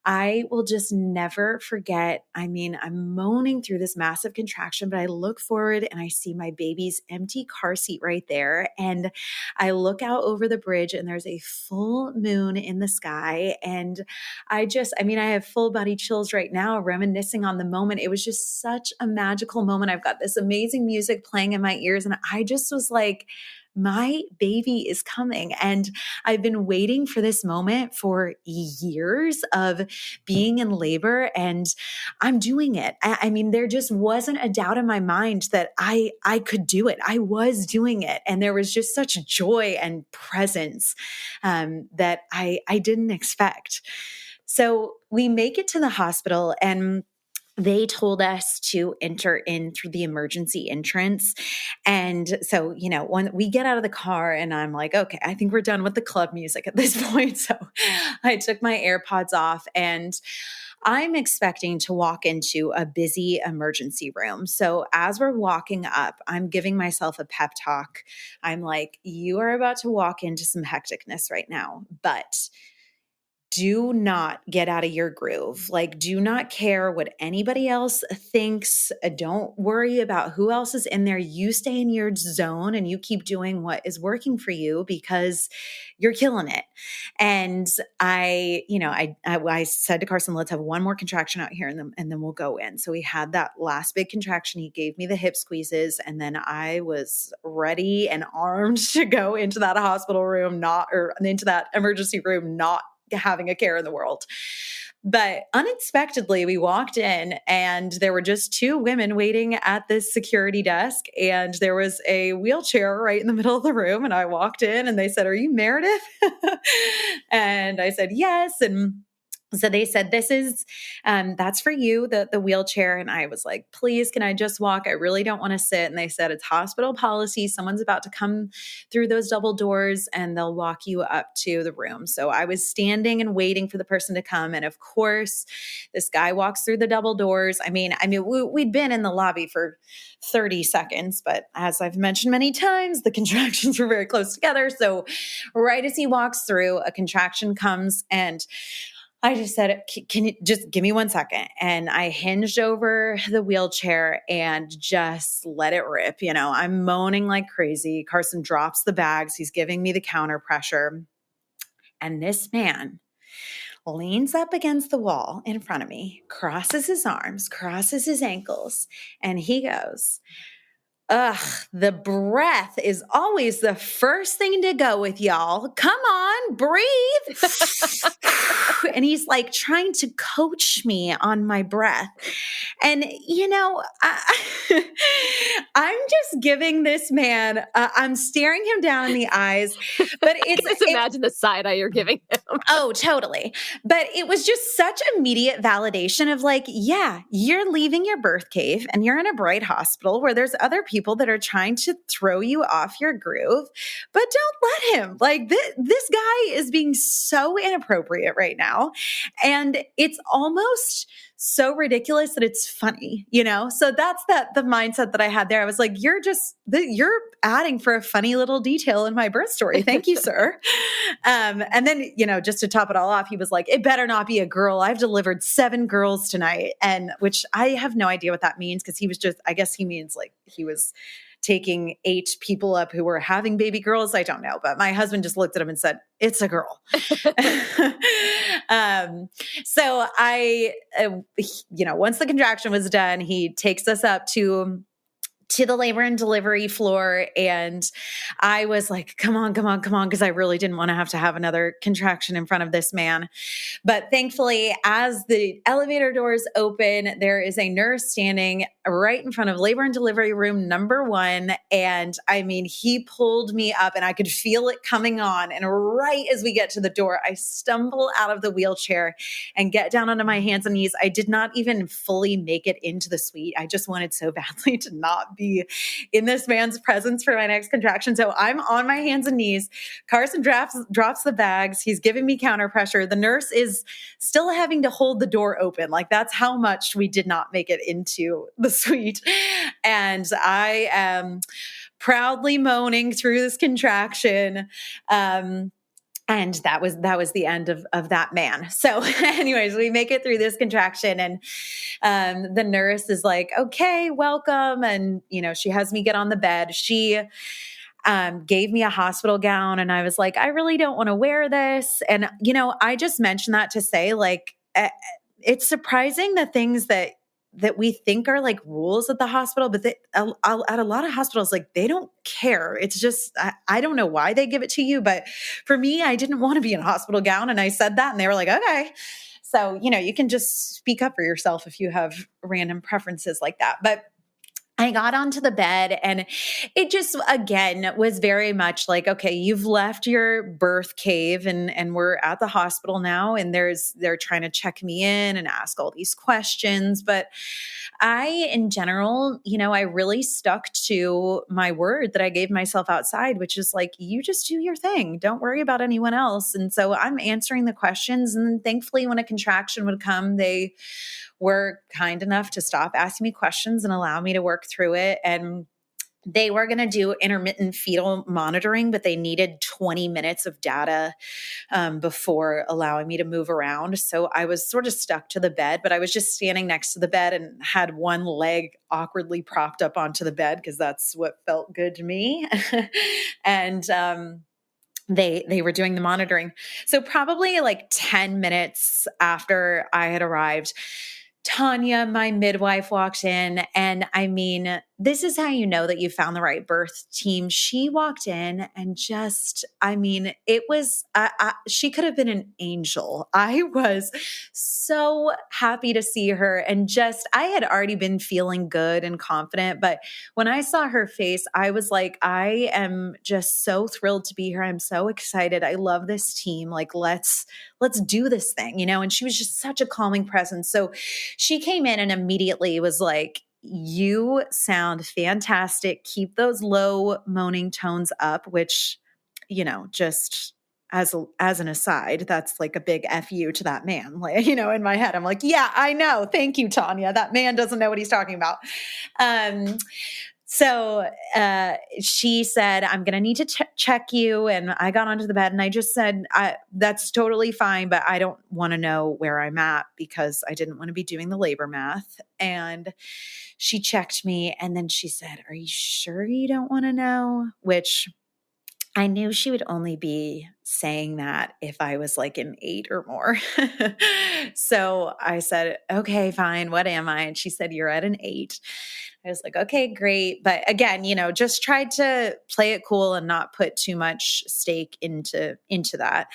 I will just never forget. I mean, I'm moaning through this massive contraction, but I look forward and I see my baby's empty car seat right there. And I look out over the bridge and there's a full moon in the sky. And I have full body chills right now, reminiscing on the moment. It was just such a magical moment. I've got this amazing music playing in my ears. And I just was like, my baby is coming. And I've been waiting for this moment for years of being in labor, and I'm doing it. I mean, there just wasn't a doubt in my mind that I could do it. I was doing it. And there was just such joy and presence that I didn't expect. So we make it to the hospital, and they told us to enter in through the emergency entrance. And so, when we get out of the car, and I'm like, okay, I think we're done with the club music at this point. So I took my AirPods off, and I'm expecting to walk into a busy emergency room. So as we're walking up, I'm giving myself a pep talk. I'm like, you are about to walk into some hecticness right now, but do not get out of your groove. Like, do not care what anybody else thinks. Don't worry about who else is in there. You stay in your zone and you keep doing what is working for you, because you're killing it. And I said to Carson, let's have one more contraction out here and then we'll go in. So we had that last big contraction. He gave me the hip squeezes, and then I was ready and armed to go into that hospital room, into that emergency room, not having a care in the world. But unexpectedly, we walked in and there were just two women waiting at this security desk, and there was a wheelchair right in the middle of the room. And I walked in and they said, "Are you Meredith?" And I said, "Yes." And so they said, "This is, that's for you, the wheelchair." And I was like, "Please, can I just walk? I really don't want to sit." And they said, "It's hospital policy. Someone's about to come through those double doors and they'll walk you up to the room." So I was standing and waiting for the person to come. And of course, this guy walks through the double doors. I mean, we'd been in the lobby for 30 seconds, but as I've mentioned many times, the contractions were very close together. So right as he walks through, a contraction comes, and I just said, "Can you just give me 1 second?" And I hinged over the wheelchair and just let it rip. I'm moaning like crazy. Carson drops the bags. He's giving me the counter pressure. And this man leans up against the wall in front of me, crosses his arms, crosses his ankles, and he goes, "Ugh, the breath is always the first thing to go with y'all. Come on, breathe." And he's like trying to coach me on my breath. And, I'm just giving this man, I'm staring him down in the eyes, but Just imagine the side eye you're giving him. Oh, totally. But it was just such immediate validation of like, yeah, you're leaving your birth cave and you're in a bright hospital where there's other people that are trying to throw you off your groove, but don't let him. Like this guy is being so inappropriate right now. And it's almost so ridiculous that it's funny, So that's the mindset that I had there. I was like, you're adding for a funny little detail in my birth story. Thank you, sir. And then, just to top it all off, he was like, "It better not be a girl. I've delivered 7 girls tonight." And which I have no idea what that means, because he was I guess he means like he was taking 8 people up who were having baby girls. I don't know. But my husband just looked at him and said, "It's a girl." So I, once the contraction was done, he takes us up to to the labor and delivery floor. And I was like, come on, come on, come on. Cause I really didn't want to have another contraction in front of this man. But thankfully, as the elevator doors open, there is a nurse standing right in front of labor and delivery room number 1. And I mean, he pulled me up and I could feel it coming on. And right as we get to the door, I stumble out of the wheelchair and get down onto my hands and knees. I did not even fully make it into the suite. I just wanted so badly to not be in this man's presence for my next contraction. So I'm on my hands and knees. Carson drops the bags. He's giving me counter pressure. The nurse is still having to hold the door open. Like, that's how much we did not make it into the suite. And I am proudly moaning through this contraction. And that was the end of that man. So anyways, we make it through this contraction and the nurse is like, okay, welcome. And, she has me get on the bed. She gave me a hospital gown and I was like, I really don't want to wear this. And, I just mentioned that to say, like, it's surprising the things that we think are like rules at the hospital, but at a lot of hospitals, like, they don't care. It's just, I don't know why they give it to you. But for me, I didn't want to be in a hospital gown. And I said that and they were like, okay. So, you can just speak up for yourself if you have random preferences like that. But I got onto the bed and it just, again, was very much like, okay, you've left your birth cave and we're at the hospital now and they're trying to check me in and ask all these questions. But I, in general, I really stuck to my word that I gave myself outside, which is like, you just do your thing. Don't worry about anyone else. And so I'm answering the questions. And thankfully, when a contraction would come, they were kind enough to stop asking me questions and allow me to work through it. And they were going to do intermittent fetal monitoring, but they needed 20 minutes of data before allowing me to move around. So I was sort of stuck to the bed, but I was just standing next to the bed and had one leg awkwardly propped up onto the bed because that's what felt good to me. And they were doing the monitoring. So probably like 10 minutes after I had arrived, Tanya, my midwife, walked in. And I mean, this is how you know that you found the right birth team. She walked in and just, I mean, it was, she could have been an angel. I was so happy to see her. And just, I had already been feeling good and confident. But when I saw her face, I was like, I am just so thrilled to be here. I'm so excited. I love this team. Like, let's do this thing, And she was just such a calming presence. So she came in and immediately was like, you sound fantastic. Keep those low moaning tones up, which, just as an aside, that's like a big F you to that man. Like, in my head, I'm like, yeah, I know. Thank you, Tanya. That man doesn't know what he's talking about. So she said, I'm going to need to check you. And I got onto the bed and I just said, that's totally fine, but I don't want to know where I'm at because I didn't want to be doing the labor math. And she checked me and then she said, are you sure you don't want to know? Which I knew she would only be saying that if I was like an 8 or more. So I said, okay, fine. What am I? And she said, you're at an 8. I was like, okay, great. But again, just tried to play it cool and not put too much stake into that.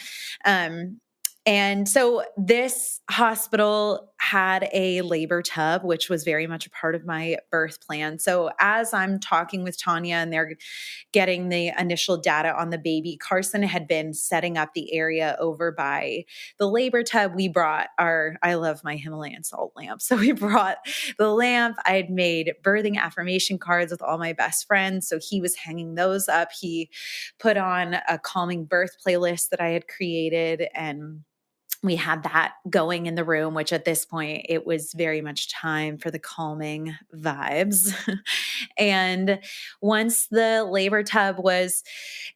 And so this hospital had a labor tub, which was very much a part of my birth plan. So as I'm talking with Tanya and they're getting the initial data on the baby, Carson had been setting up the area over by the labor tub. We brought I love my Himalayan salt lamp. So we brought the lamp. I had made birthing affirmation cards with all my best friends. So he was hanging those up. He put on a calming birth playlist that I had created and we had that going in the room, which at this point, it was very much time for the calming vibes. And once the labor tub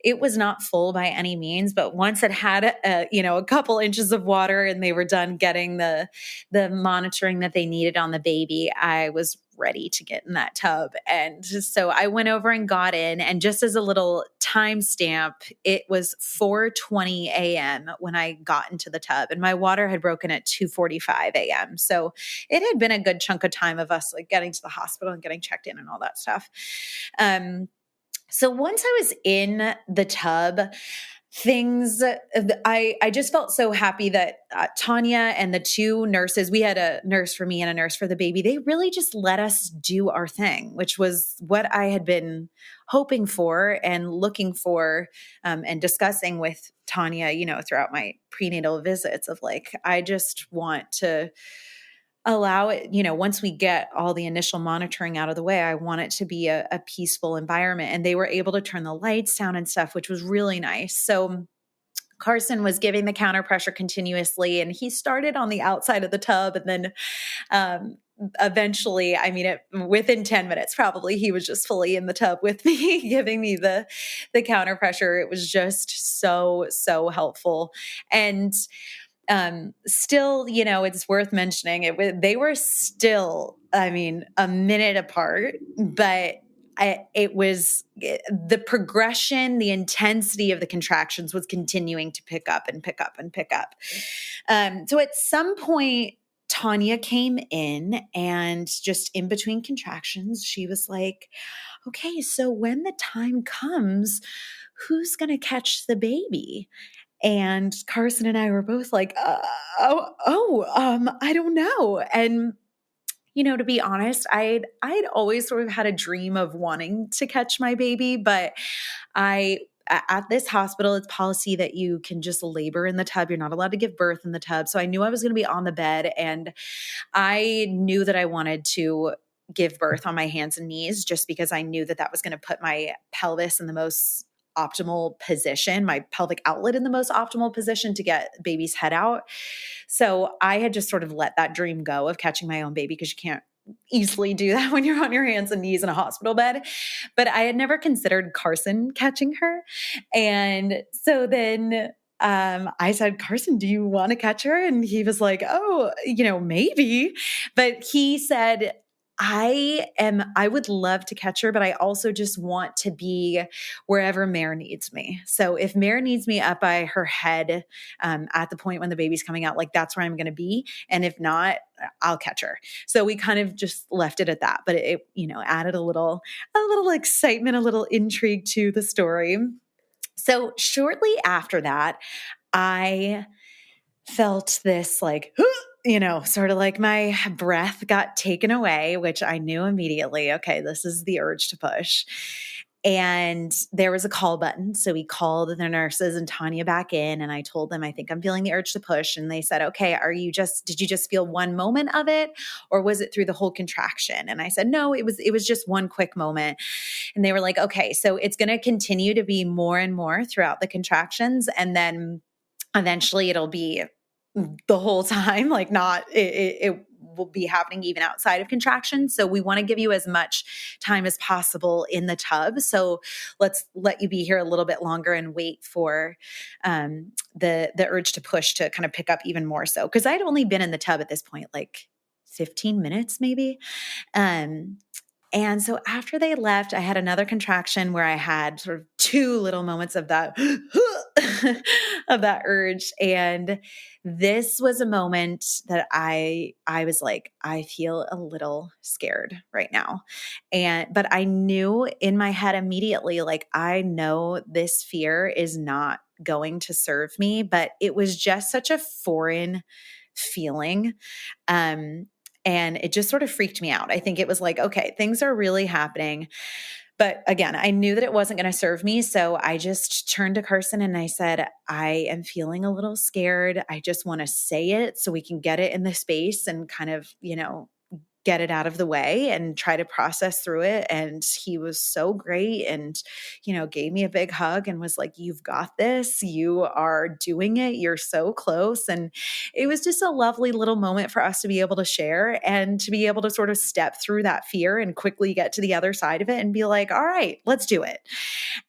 it was not full by any means, but once it had, a couple inches of water and they were done getting the monitoring that they needed on the baby, I was ready to get in that tub. And so I went over and got in, and just as a little timestamp, it was 4:20 a.m. when I got into the tub, and my water had broken at 2:45 a.m. So it had been a good chunk of time of us like getting to the hospital and getting checked in and all that stuff. So once I was in the tub, I just felt so happy that Tanya and the two nurses, we had a nurse for me and a nurse for the baby, they really just let us do our thing, which was what I had been hoping for and looking for, and discussing with Tanya, throughout my prenatal visits of like, I just want to allow it, once we get all the initial monitoring out of the way, I want it to be a peaceful environment. And they were able to turn the lights down and stuff, which was really nice. So Carson was giving the counter pressure continuously, and he started on the outside of the tub. And then eventually, within 10 minutes, probably, he was just fully in the tub with me, giving me the counter pressure. It was just so, so helpful. And still, it's worth mentioning they were still, a minute apart, but it was the progression, the intensity of the contractions was continuing to pick up and pick up and pick up. So at some point, Tanya came in, and just in between contractions, she was like, okay, so when the time comes, who's going to catch the baby? And Carson and I were both like, I don't know. And, to be honest, I'd always sort of had a dream of wanting to catch my baby, but at this hospital, it's policy that you can just labor in the tub. You're not allowed to give birth in the tub. So I knew I was going to be on the bed, and I knew that I wanted to give birth on my hands and knees, just because I knew that was going to put my pelvis in the most optimal position, my pelvic outlet in the most optimal position to get baby's head out. So I had just sort of let that dream go of catching my own baby, because you can't easily do that when you're on your hands and knees in a hospital bed. But I had never considered Carson catching her. And so then I said, Carson, do you want to catch her? And he was like, oh, maybe. But he said, I would love to catch her, but I also just want to be wherever Mare needs me. So if Mare needs me up by her head, at the point when the baby's coming out, like that's where I'm going to be. And if not, I'll catch her. So we kind of just left it at that, but it, added a little excitement, a little intrigue to the story. So shortly after that, I felt this like, sort of like my breath got taken away, which I knew immediately, okay, this is the urge to push. And there was a call button. So we called the nurses and Tanya back in, and I told them, I think I'm feeling the urge to push. And they said, okay, did you just feel one moment of it, or was it through the whole contraction? And I said, no, it was just one quick moment. And they were like, okay, so it's going to continue to be more and more throughout the contractions. And then eventually it'll be the whole time, like it will be happening even outside of contractions. So we want to give you as much time as possible in the tub. So let's let you be here a little bit longer and wait for the urge to push to kind of pick up even more so. Because I'd only been in the tub at this point, like 15 minutes maybe. And so after they left, I had another contraction where I had sort of two little moments of that, of that urge. And this was a moment that I was like, I feel a little scared right now. But I knew in my head immediately, like, I know this fear is not going to serve me, but it was just such a foreign feeling. And it just sort of freaked me out. I think it was like, okay, things are really happening. But again, I knew that it wasn't going to serve me. So I just turned to Carson and I said, I am feeling a little scared. I just want to say it so we can get it in the space and kind of, get it out of the way and try to process through it. And he was so great and, gave me a big hug and was like, you've got this, you are doing it. You're so close. And it was just a lovely little moment for us to be able to share and to be able to sort of step through that fear and quickly get to the other side of it and be like, all right, let's do it.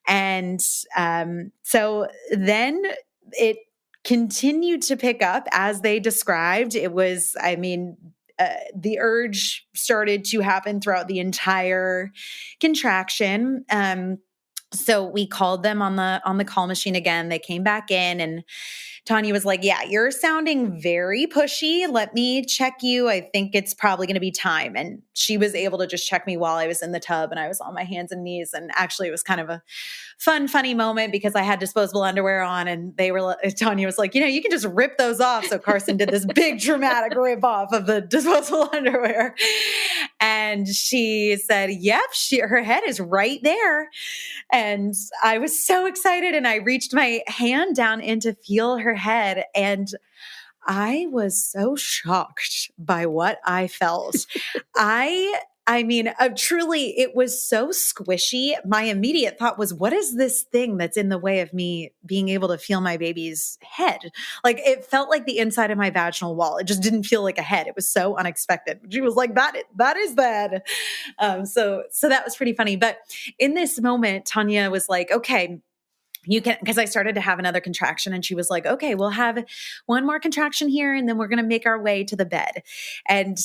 And so then it continued to pick up as they described. It was, the urge started to happen throughout the entire contraction. So we called them on the call machine again. They came back in and Tanya was like, yeah, you're sounding very pushy. Let me check you. I think it's probably going to be time. And she was able to just check me while I was in the tub and I was on my hands and knees. And actually it was kind of a funny moment because I had disposable underwear on and Tanya was like, you can just rip those off. So Carson did this big dramatic rip off of the disposable underwear. And she said, yep, her head is right there. And I was so excited and I reached my hand down in to feel her head. And I was so shocked by what I felt. Truly, it was so squishy. My immediate thought was, what is this thing that's in the way of me being able to feel my baby's head? Like it felt like the inside of my vaginal wall. It just didn't feel like a head. It was so unexpected. She was like, that is bad. So that was pretty funny. But in this moment, Tanya was like, okay, you can, because I started to have another contraction and she was like, okay, we'll have one more contraction here and then we're going to make our way to the bed. And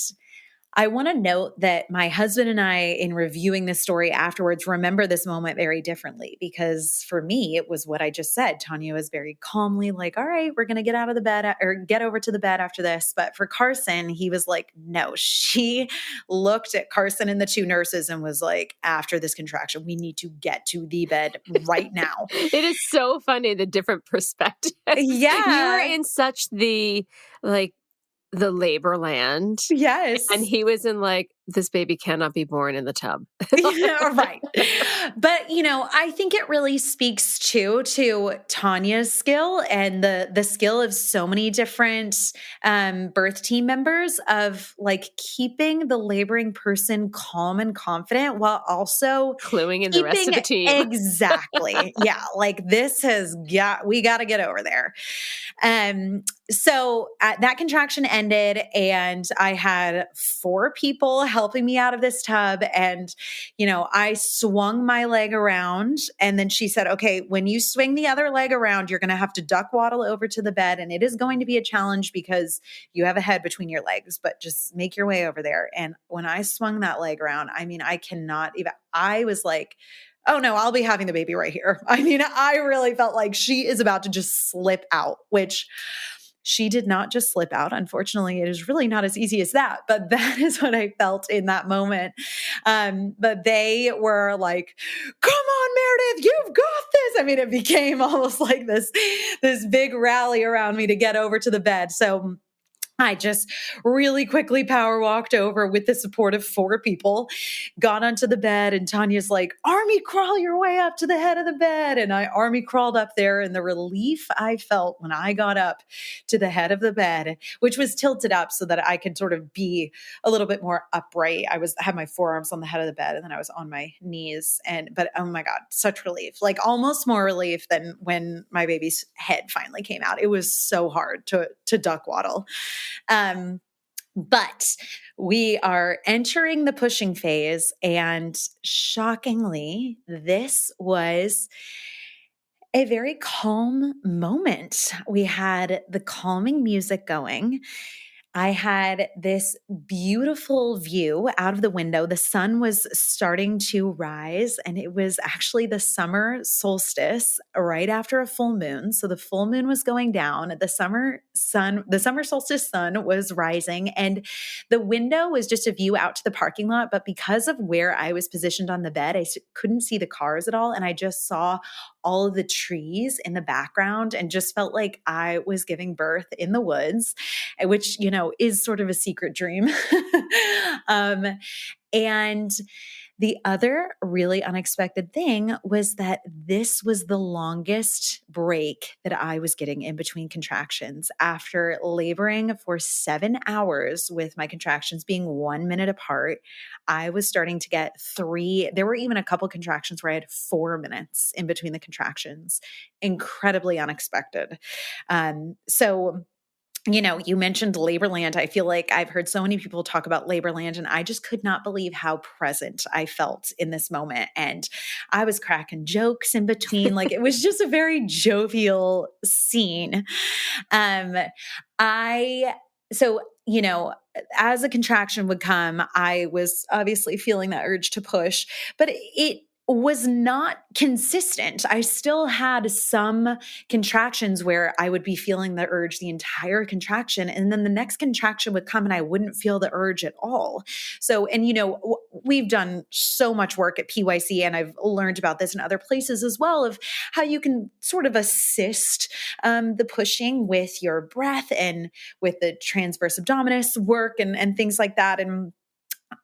I want to note that my husband and I, in reviewing this story afterwards, remember this moment very differently because for me, it was what I just said. Tanya was very calmly like, all right, we're going to get out of the bed or get over to the bed after this. But for Carson, he was like, no, she looked at Carson and the two nurses and was like, after this contraction, we need to get to the bed right now. It is so funny, the different perspectives. Yeah. You were in such the labor land. Yes. And he was in like, this baby cannot be born in the tub. Yeah, right. But, I think it really speaks to Tanya's skill and the skill of so many different birth team members of like keeping the laboring person calm and confident while also cluing in the rest of the team. Exactly. Yeah. Like we got to get over there. So that contraction ended and I had 4 people helping me out of this tub. And, I swung my leg around and then she said, okay, when you swing the other leg around, you're going to have to duck waddle over to the bed. And it is going to be a challenge because you have a head between your legs, but just make your way over there. And when I swung that leg around, I cannot even, I was like, oh no, I'll be having the baby right here. I really felt like she is about to just slip out, which she did not just slip out. Unfortunately, it is really not as easy as that, but that is what I felt in that moment. But they were like, come on, Meredith, you've got this. It became almost like this big rally around me to get over to the bed. So I just really quickly power walked over with the support of 4 people, got onto the bed, and Tanya's like, army crawl your way up to the head of the bed. And I army crawled up there, and the relief I felt when I got up to the head of the bed, which was tilted up so that I could sort of be a little bit more upright. I had my forearms on the head of the bed and then I was on my knees. But oh my God, such relief, like almost more relief than when my baby's head finally came out. It was so hard to duck waddle. But we are entering the pushing phase, and shockingly, this was a very calm moment. We had the calming music going. I had this beautiful view out of the window. The sun was starting to rise, and it was actually the summer solstice right after a full moon. So the full moon was going down. The summer solstice sun was rising, and the window was just a view out to the parking lot. But because of where I was positioned on the bed, I couldn't see the cars at all. And I just saw all of the trees in the background and just felt like I was giving birth in the woods, which, is sort of a secret dream. And the other really unexpected thing was that this was the longest break that I was getting in between contractions. After laboring for 7 hours with my contractions being 1 minute apart, I was starting to get 3. There were even a couple contractions where I had 4 minutes in between the contractions. Incredibly unexpected. So you mentioned Laborland. I feel like I've heard so many people talk about Laborland, and I just could not believe how present I felt in this moment. And I was cracking jokes in between. Like it was just a very jovial scene. as a contraction would come, I was obviously feeling that urge to push, but it was not consistent. I still had some contractions where I would be feeling the urge the entire contraction, and then the next contraction would come and I wouldn't feel the urge at all. So, and we've done so much work at PYC, and I've learned about this in other places as well, of how you can sort of assist the pushing with your breath and with the transverse abdominis work and things like that. And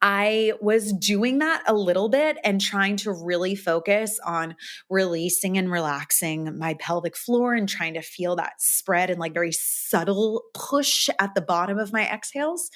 I was doing that a little bit and trying to really focus on releasing and relaxing my pelvic floor and trying to feel that spread and like very subtle push at the bottom of my exhales.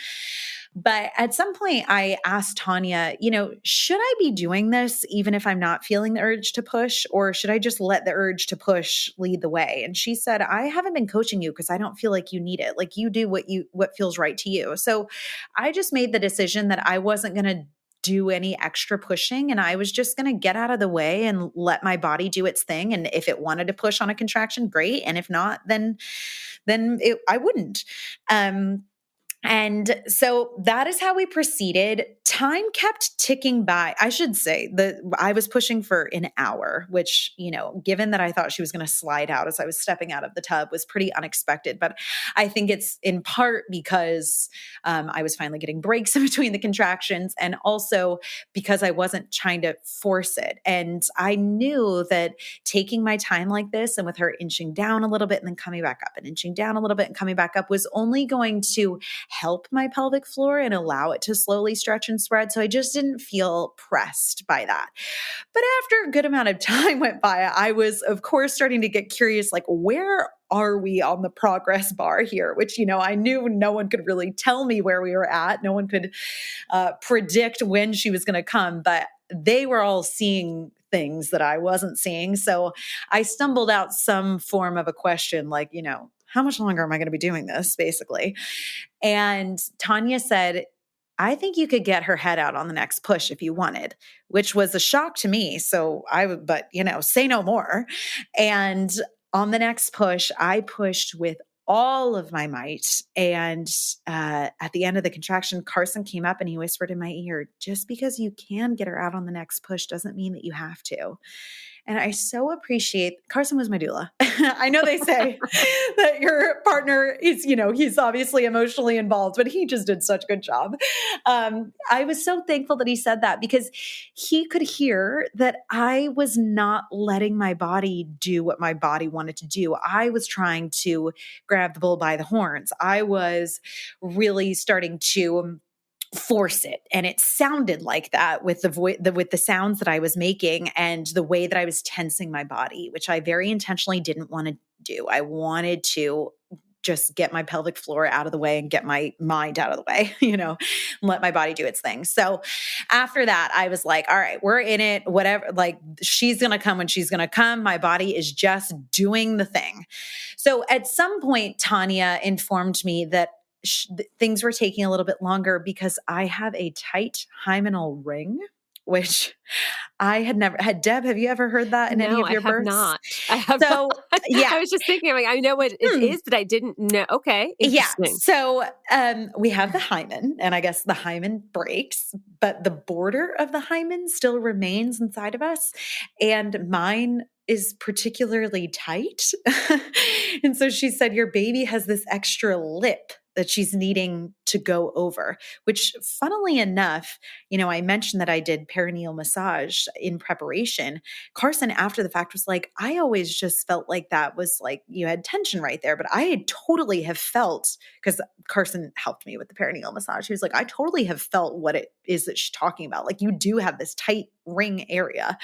But at some point I asked Tanya, should I be doing this even if I'm not feeling the urge to push, or should I just let the urge to push lead the way? And she said, I haven't been coaching you because I don't feel like you need it. Like, you do what feels right to you. So I just made the decision that I wasn't going to do any extra pushing, and I was just going to get out of the way and let my body do its thing. And if it wanted to push on a contraction, great. And if not, then I wouldn't. And so that is how we proceeded. Time kept ticking by. I should say that I was pushing for an hour, which, given that I thought she was going to slide out as I was stepping out of the tub, was pretty unexpected. But I think it's in part because I was finally getting breaks in between the contractions, and also because I wasn't trying to force it. And I knew that taking my time like this, and with her inching down a little bit and then coming back up and inching down a little bit and coming back up, was only going to help my pelvic floor and allow it to slowly stretch and spread. So I just didn't feel pressed by that. But after a good amount of time went by, I was, of course, starting to get curious, like, where are we on the progress bar here? Which, I knew no one could really tell me where we were at. No one could predict when she was going to come, but they were all seeing things that I wasn't seeing. So I stumbled out some form of a question like, how much longer am I going to be doing this, basically? And Tanya said, I think you could get her head out on the next push if you wanted, which was a shock to me. So say no more. And on the next push, I pushed with all of my might. And at the end of the contraction, Carson came up and he whispered in my ear, just because you can get her out on the next push doesn't mean that you have to. And I so appreciate, Carson was my doula. I know they say that your partner is, he's obviously emotionally involved, but he just did such a good job. I was so thankful that he said that, because he could hear that I was not letting my body do what my body wanted to do. I was trying to grab the bull by the horns. I was really starting to force it. And it sounded like that with with the sounds that I was making and the way that I was tensing my body, which I very intentionally didn't want to do. I wanted to just get my pelvic floor out of the way and get my mind out of the way, and let my body do its thing. So after that, I was like, all right, we're in it, whatever, like, she's going to come when she's going to come. My body is just doing the thing. So at some point, Tanya informed me that things were taking a little bit longer because I have a tight hymenal ring, which I had never had. Deb, have you ever heard that in any of your births? Not. I have so, not. Yeah. I was just thinking, I know what it is, but I didn't know. Okay. Yeah. So we have the hymen, and I guess the hymen breaks, but the border of the hymen still remains inside of us. And mine is particularly tight. And so she said, your baby has this extra lip that she's needing to go over, which, funnily enough, I mentioned that I did perineal massage in preparation. Carson, after the fact, was like, I always just felt like that was like you had tension right there. But I had totally have felt, because Carson helped me with the perineal massage. He was like, I totally have felt what it is that she's talking about. Like, you do have this tight ring area.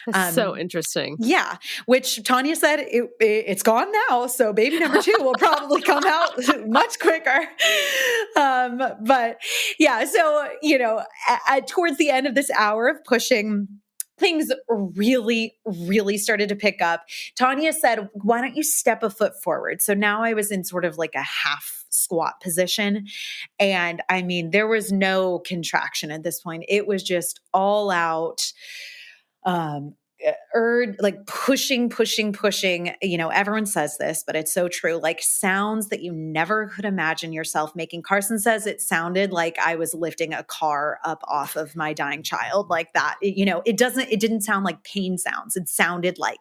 That's so interesting. Yeah. Which Tanya said it's gone now. So baby number 2 will probably come out much quicker. But yeah, so, towards the end of this hour of pushing, things really, really started to pick up. Tanya said, why don't you step a foot forward? So now I was in sort of like a half squat position. And I mean, there was no contraction at this point. It was just all out, like pushing, everyone says this, but it's so true. Like sounds that you never could imagine yourself making. Carson says it sounded like I was lifting a car up off of my dying child like that. It didn't sound like pain sounds. It sounded like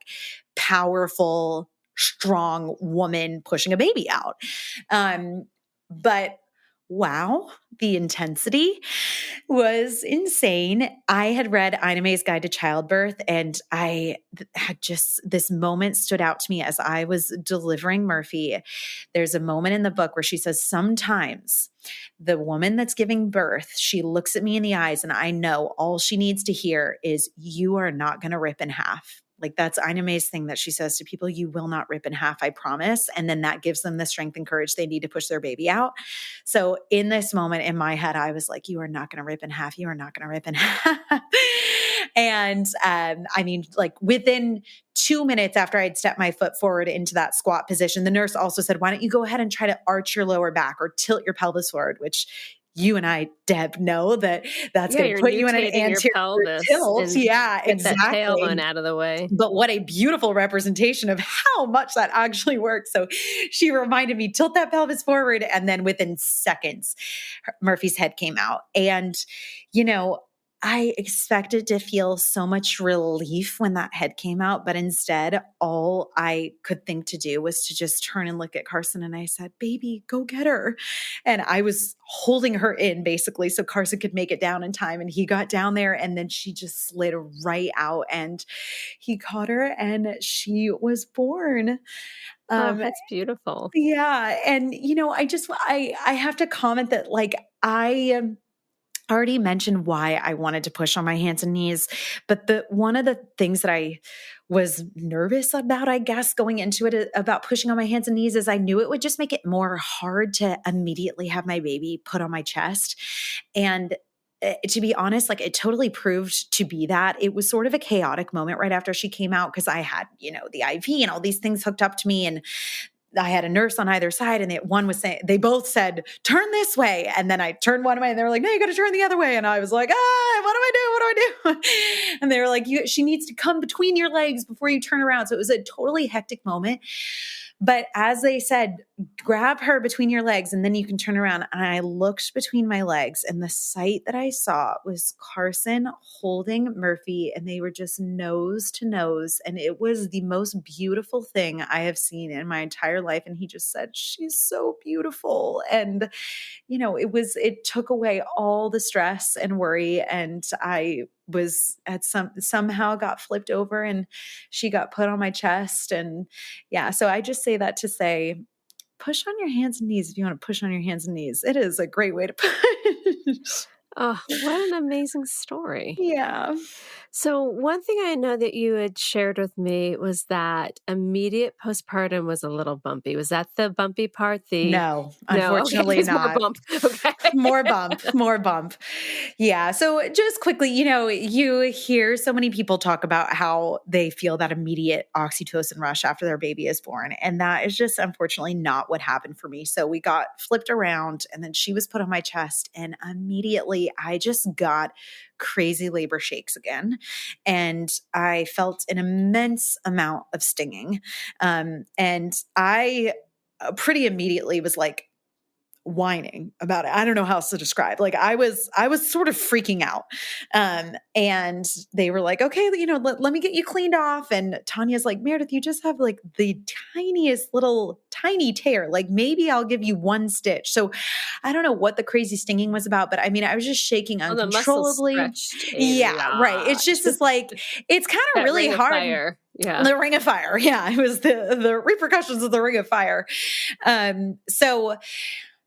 powerful, strong woman pushing a baby out. But wow, the intensity was insane. I had read Ina May's Guide to Childbirth, and I had just this moment stood out to me as I was delivering Murphy. There's a moment in the book where she says, sometimes the woman that's giving birth, she looks at me in the eyes and I know all she needs to hear is, you are not going to rip in half. Like that's Ina May's thing that she says to people, you will not rip in half, I promise. And then that gives them the strength and courage they need to push their baby out. So in this moment in my head, I was like, you are not going to rip in half. You are not going to rip in half. And like within 2 minutes after I'd stepped my foot forward into that squat position, the nurse also said, why don't you go ahead and try to arch your lower back or tilt your pelvis forward, which you and I, Deb, know that's going to put you in an anterior tilt. Yeah, exactly. That tailbone out of the way. But what a beautiful representation of how much that actually works. So she reminded me, tilt that pelvis forward. And then within seconds, Murphy's head came out. And, I expected to feel so much relief when that head came out, but instead, all I could think to do was to just turn and look at Carson. And I said, baby, go get her. And I was holding her in basically so Carson could make it down in time. And he got down there and then she just slid right out and he caught her and she was born. That's beautiful. Yeah. And, I have to comment that like I already mentioned why I wanted to push on my hands and knees, but one of the things that I was nervous about, I guess, going into it about pushing on my hands and knees is I knew it would just make it more hard to immediately have my baby put on my chest. And to be honest, like it totally proved to be that. It was sort of a chaotic moment right after she came out because I had, the IV and all these things hooked up to me, and I had a nurse on either side, and they both said, turn this way. And then I turned one way and they were like, no, you got to turn the other way. And I was like, what do I do? And they were like, she needs to come between your legs before you turn around. So it was a totally hectic moment. But as they said, grab her between your legs and then you can turn around. And I looked between my legs and the sight that I saw was Carson holding Murphy, and they were just nose to nose. And it was the most beautiful thing I have seen in my entire life. And he just said, she's so beautiful. And, it took away all the stress and worry. And I was somehow got flipped over and she got put on my chest. And yeah, so I just say that to say, push on your hands and knees if you want to push on your hands and knees. It is a great way to push. Oh, what an amazing story. Yeah. So one thing I know that you had shared with me was that immediate postpartum was a little bumpy. Was that the bumpy part? No, unfortunately not. More bump. Okay. More bump. Yeah. So just quickly, you hear so many people talk about how they feel that immediate oxytocin rush after their baby is born. And that is just unfortunately not what happened for me. So we got flipped around and then she was put on my chest, and immediately I just got crazy labor shakes again. And I felt an immense amount of stinging. And I pretty immediately was like whining about it. I don't know how else to describe. Like I was sort of freaking out. And they were like, okay, let me get you cleaned off. And Tanya's like, Meredith, you just have like the tiniest little tiny tear. Like maybe I'll give you one stitch. So I don't know what the crazy stinging was about, but I mean, I was just shaking uncontrollably. Yeah, right. It's just this like, it's kind of really hard. Fire. Yeah. The ring of fire. Yeah. It was the repercussions of the ring of fire. So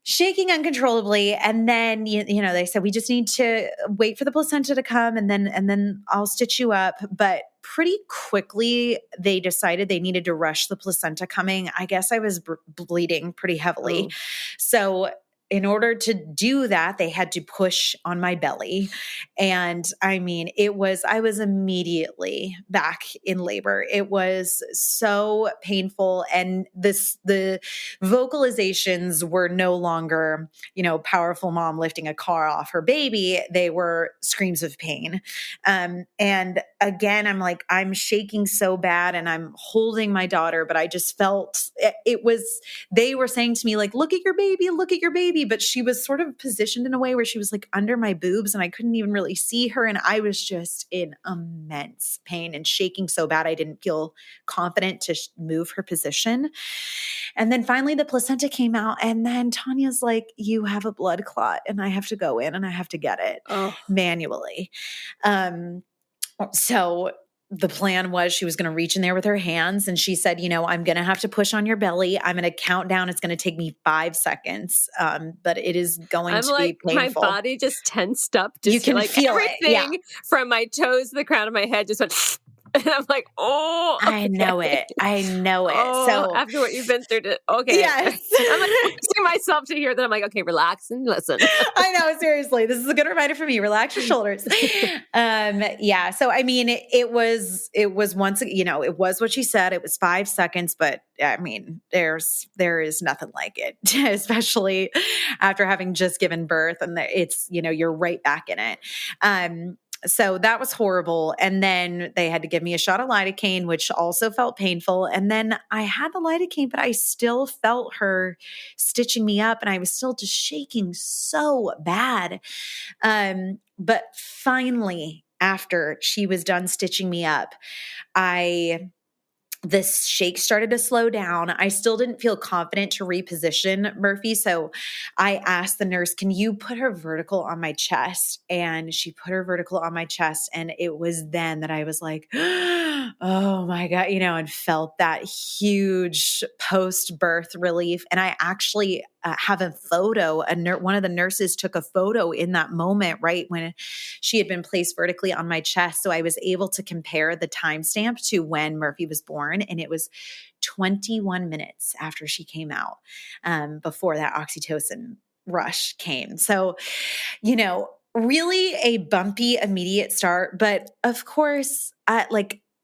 shaking uncontrollably. And then, they said, we just need to wait for the placenta to come and then I'll stitch you up. But pretty quickly, they decided they needed to rush the placenta coming. I guess I was bleeding pretty heavily. Oh. So in order to do that, they had to push on my belly. And I mean, I was immediately back in labor. It was so painful. And the vocalizations were no longer, powerful mom lifting a car off her baby. They were screams of pain. And again, I'm shaking so bad and I'm holding my daughter, but I just felt they were saying to me, like, look at your baby. But she was sort of positioned in a way where she was like under my boobs and I couldn't even really see her. And I was just in immense pain and shaking so bad I didn't feel confident to move her position. And then finally the placenta came out, and then Tanya's like, you have a blood clot and I have to go in and I have to get it manually. So the plan was she was going to reach in there with her hands, and she said, I'm going to have to push on your belly. I'm going to count down. It's going to take me 5 seconds. But it is going to be painful. My body just tensed up. You can feel everything it. Yeah. From my toes to the crown of my head just went, and I'm like, oh. Okay. I know it. Oh, so after what you've been through, okay. Yes. I'm like forcing myself to hear that. I'm like, okay, relax and listen. I know, seriously. This is a good reminder for me. Relax your shoulders. Yeah. So, I mean, it was once, it was what she said. It was 5 seconds, but I mean, there is nothing like it, especially after having just given birth, and it's, you're right back in it. So that was horrible. And then they had to give me a shot of lidocaine, which also felt painful. And then I had the lidocaine, but I still felt her stitching me up and I was still just shaking so bad. But finally, after she was done stitching me up, this shake started to slow down. I still didn't feel confident to reposition Murphy. So I asked the nurse, can you put her vertical on my chest? And she put her vertical on my chest. And it was then that I was like, oh my God, and felt that huge post-birth relief. And I actually have a photo. One of the nurses took a photo in that moment, right when she had been placed vertically on my chest. So I was able to compare the timestamp to when Murphy was born. And it was 21 minutes after she came out, before that oxytocin rush came. So, really a bumpy immediate start. But of course,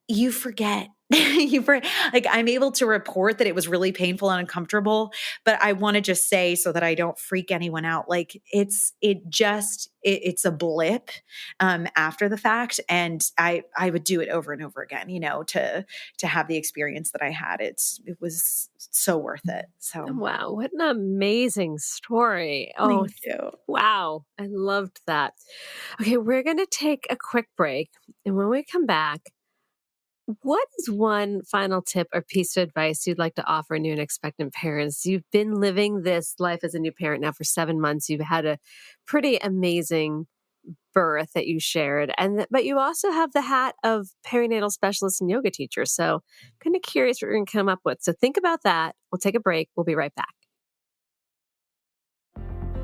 you forget. I'm able to report that it was really painful and uncomfortable, but I want to just say, so that I don't freak anyone out, it's a blip after the fact. And I would do it over and over again, to have the experience that I had. It was so worth it. So wow, what an amazing story. Oh, thank you. Wow. I loved that. Okay, we're going to take a quick break. And when we come back, what is one final tip or piece of advice you'd like to offer new and expectant parents? You've been living this life as a new parent now for 7 months. You've had a pretty amazing birth that you shared, but you also have the hat of perinatal specialist and yoga teacher. So I'm kind of curious what you're going to come up with. So think about that. We'll take a break. We'll be right back.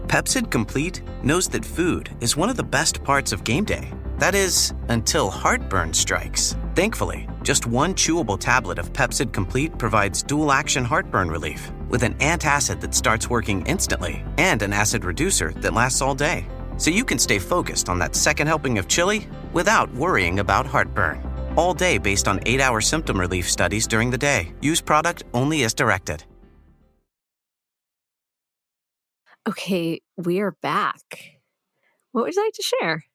Pepsid Complete knows that food is one of the best parts of game day. That is, until heartburn strikes. Thankfully, just one chewable tablet of Pepsid Complete provides dual-action heartburn relief with an antacid that starts working instantly and an acid reducer that lasts all day. So you can stay focused on that second helping of chili without worrying about heartburn. All day based on 8-hour symptom relief studies during the day. Use product only as directed. Okay, we're back. What would you like to share?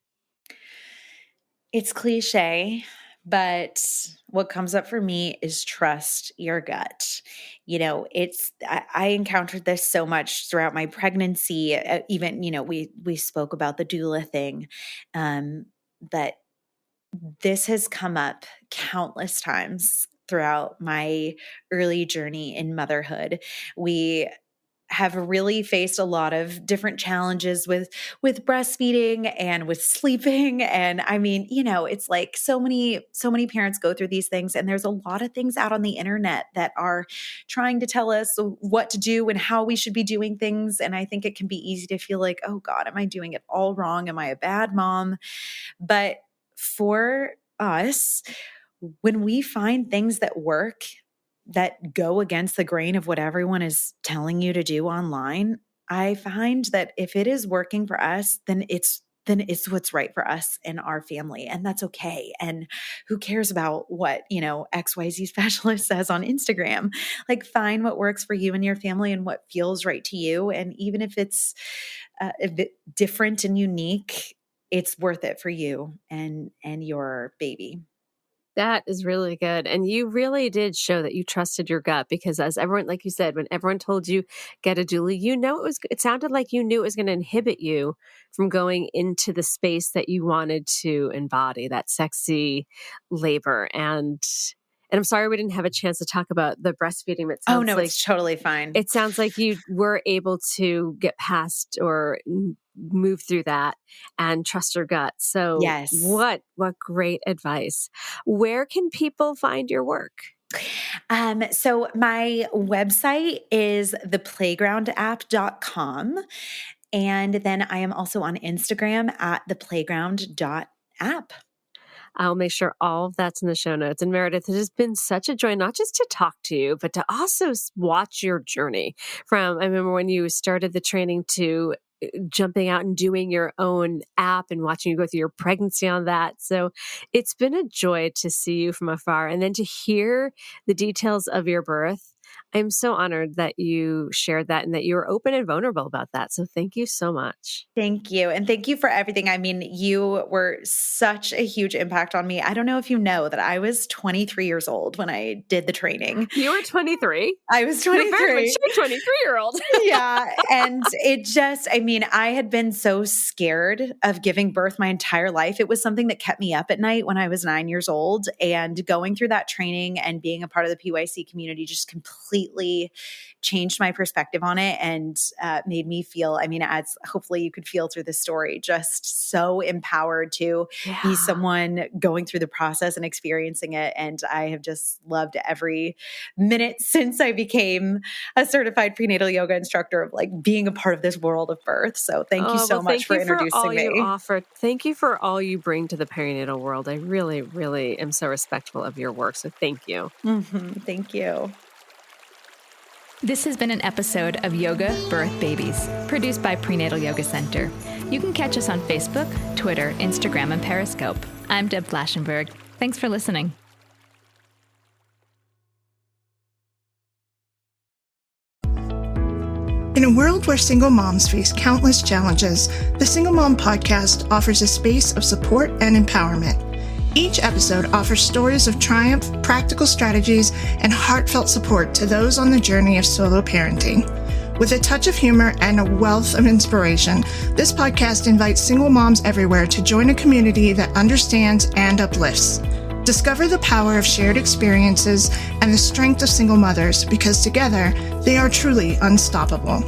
It's cliche, but what comes up for me is trust your gut. I encountered this so much throughout my pregnancy. Even, we spoke about the doula thing, but this has come up countless times throughout my early journey in motherhood. We have really faced a lot of different challenges with breastfeeding and with sleeping. And I mean, it's like so many parents go through these things, and there's a lot of things out on the internet that are trying to tell us what to do and how we should be doing things. And I think it can be easy to feel like, oh God, am I doing it all wrong? Am I a bad mom? But for us, when we find things that work, that go against the grain of what everyone is telling you to do online, I find that if it is working for us, then it's what's right for us and our family. And that's okay. And who cares about what, XYZ specialist says on Instagram? Like, find what works for you and your family and what feels right to you. And even if it's a bit different and unique, it's worth it for you and your baby. That is really good. And you really did show that you trusted your gut, because as everyone, like you said, when everyone told you get a doula, it sounded like you knew it was going to inhibit you from going into the space that you wanted to embody, that sexy labor. And I'm sorry we didn't have a chance to talk about the breastfeeding. It sounds it's totally fine. It sounds like you were able to get past or move through that and trust your gut. So yes. What great advice. Where can people find your work? So my website is theplaygroundapp.com. And then I am also on Instagram at theplayground.app. I'll make sure all of that's in the show notes. And Meredith, it has been such a joy, not just to talk to you, but to also watch your journey from, I remember when you started the training to jumping out and doing your own app and watching you go through your pregnancy on that. So it's been a joy to see you from afar. And then to hear the details of your birth. I'm so honored that you shared that and that you were open and vulnerable about that. So thank you so much. Thank you. And thank you for everything. I mean, you were such a huge impact on me. I don't know if you know that I was 23 years old when I did the training. You were 23? I was 23. You're very much a 23-year-old. Yeah. And I had been so scared of giving birth my entire life. It was something that kept me up at night when I was 9 years old. And going through that training and being a part of the PYC community just completely changed my perspective on it and made me feel, as hopefully you could feel through the story, just so empowered to be someone going through the process and experiencing it. And I have just loved every minute since I became a certified prenatal yoga instructor of being a part of this world of birth. So thank you so much for introducing me. Thank you for all you bring to the perinatal world. I really, really am so respectful of your work. So thank you. Mm-hmm. Thank you. This has been an episode of Yoga Birth Babies, produced by Prenatal Yoga Center. You can catch us on Facebook, Twitter, Instagram, and Periscope. I'm Deb Flaschenberg. Thanks for listening. In a world where single moms face countless challenges, the Single Mom Podcast offers a space of support and empowerment. Each episode offers stories of triumph, practical strategies, and heartfelt support to those on the journey of solo parenting. With a touch of humor and a wealth of inspiration, this podcast invites single moms everywhere to join a community that understands and uplifts. Discover the power of shared experiences and the strength of single mothers, because together they are truly unstoppable.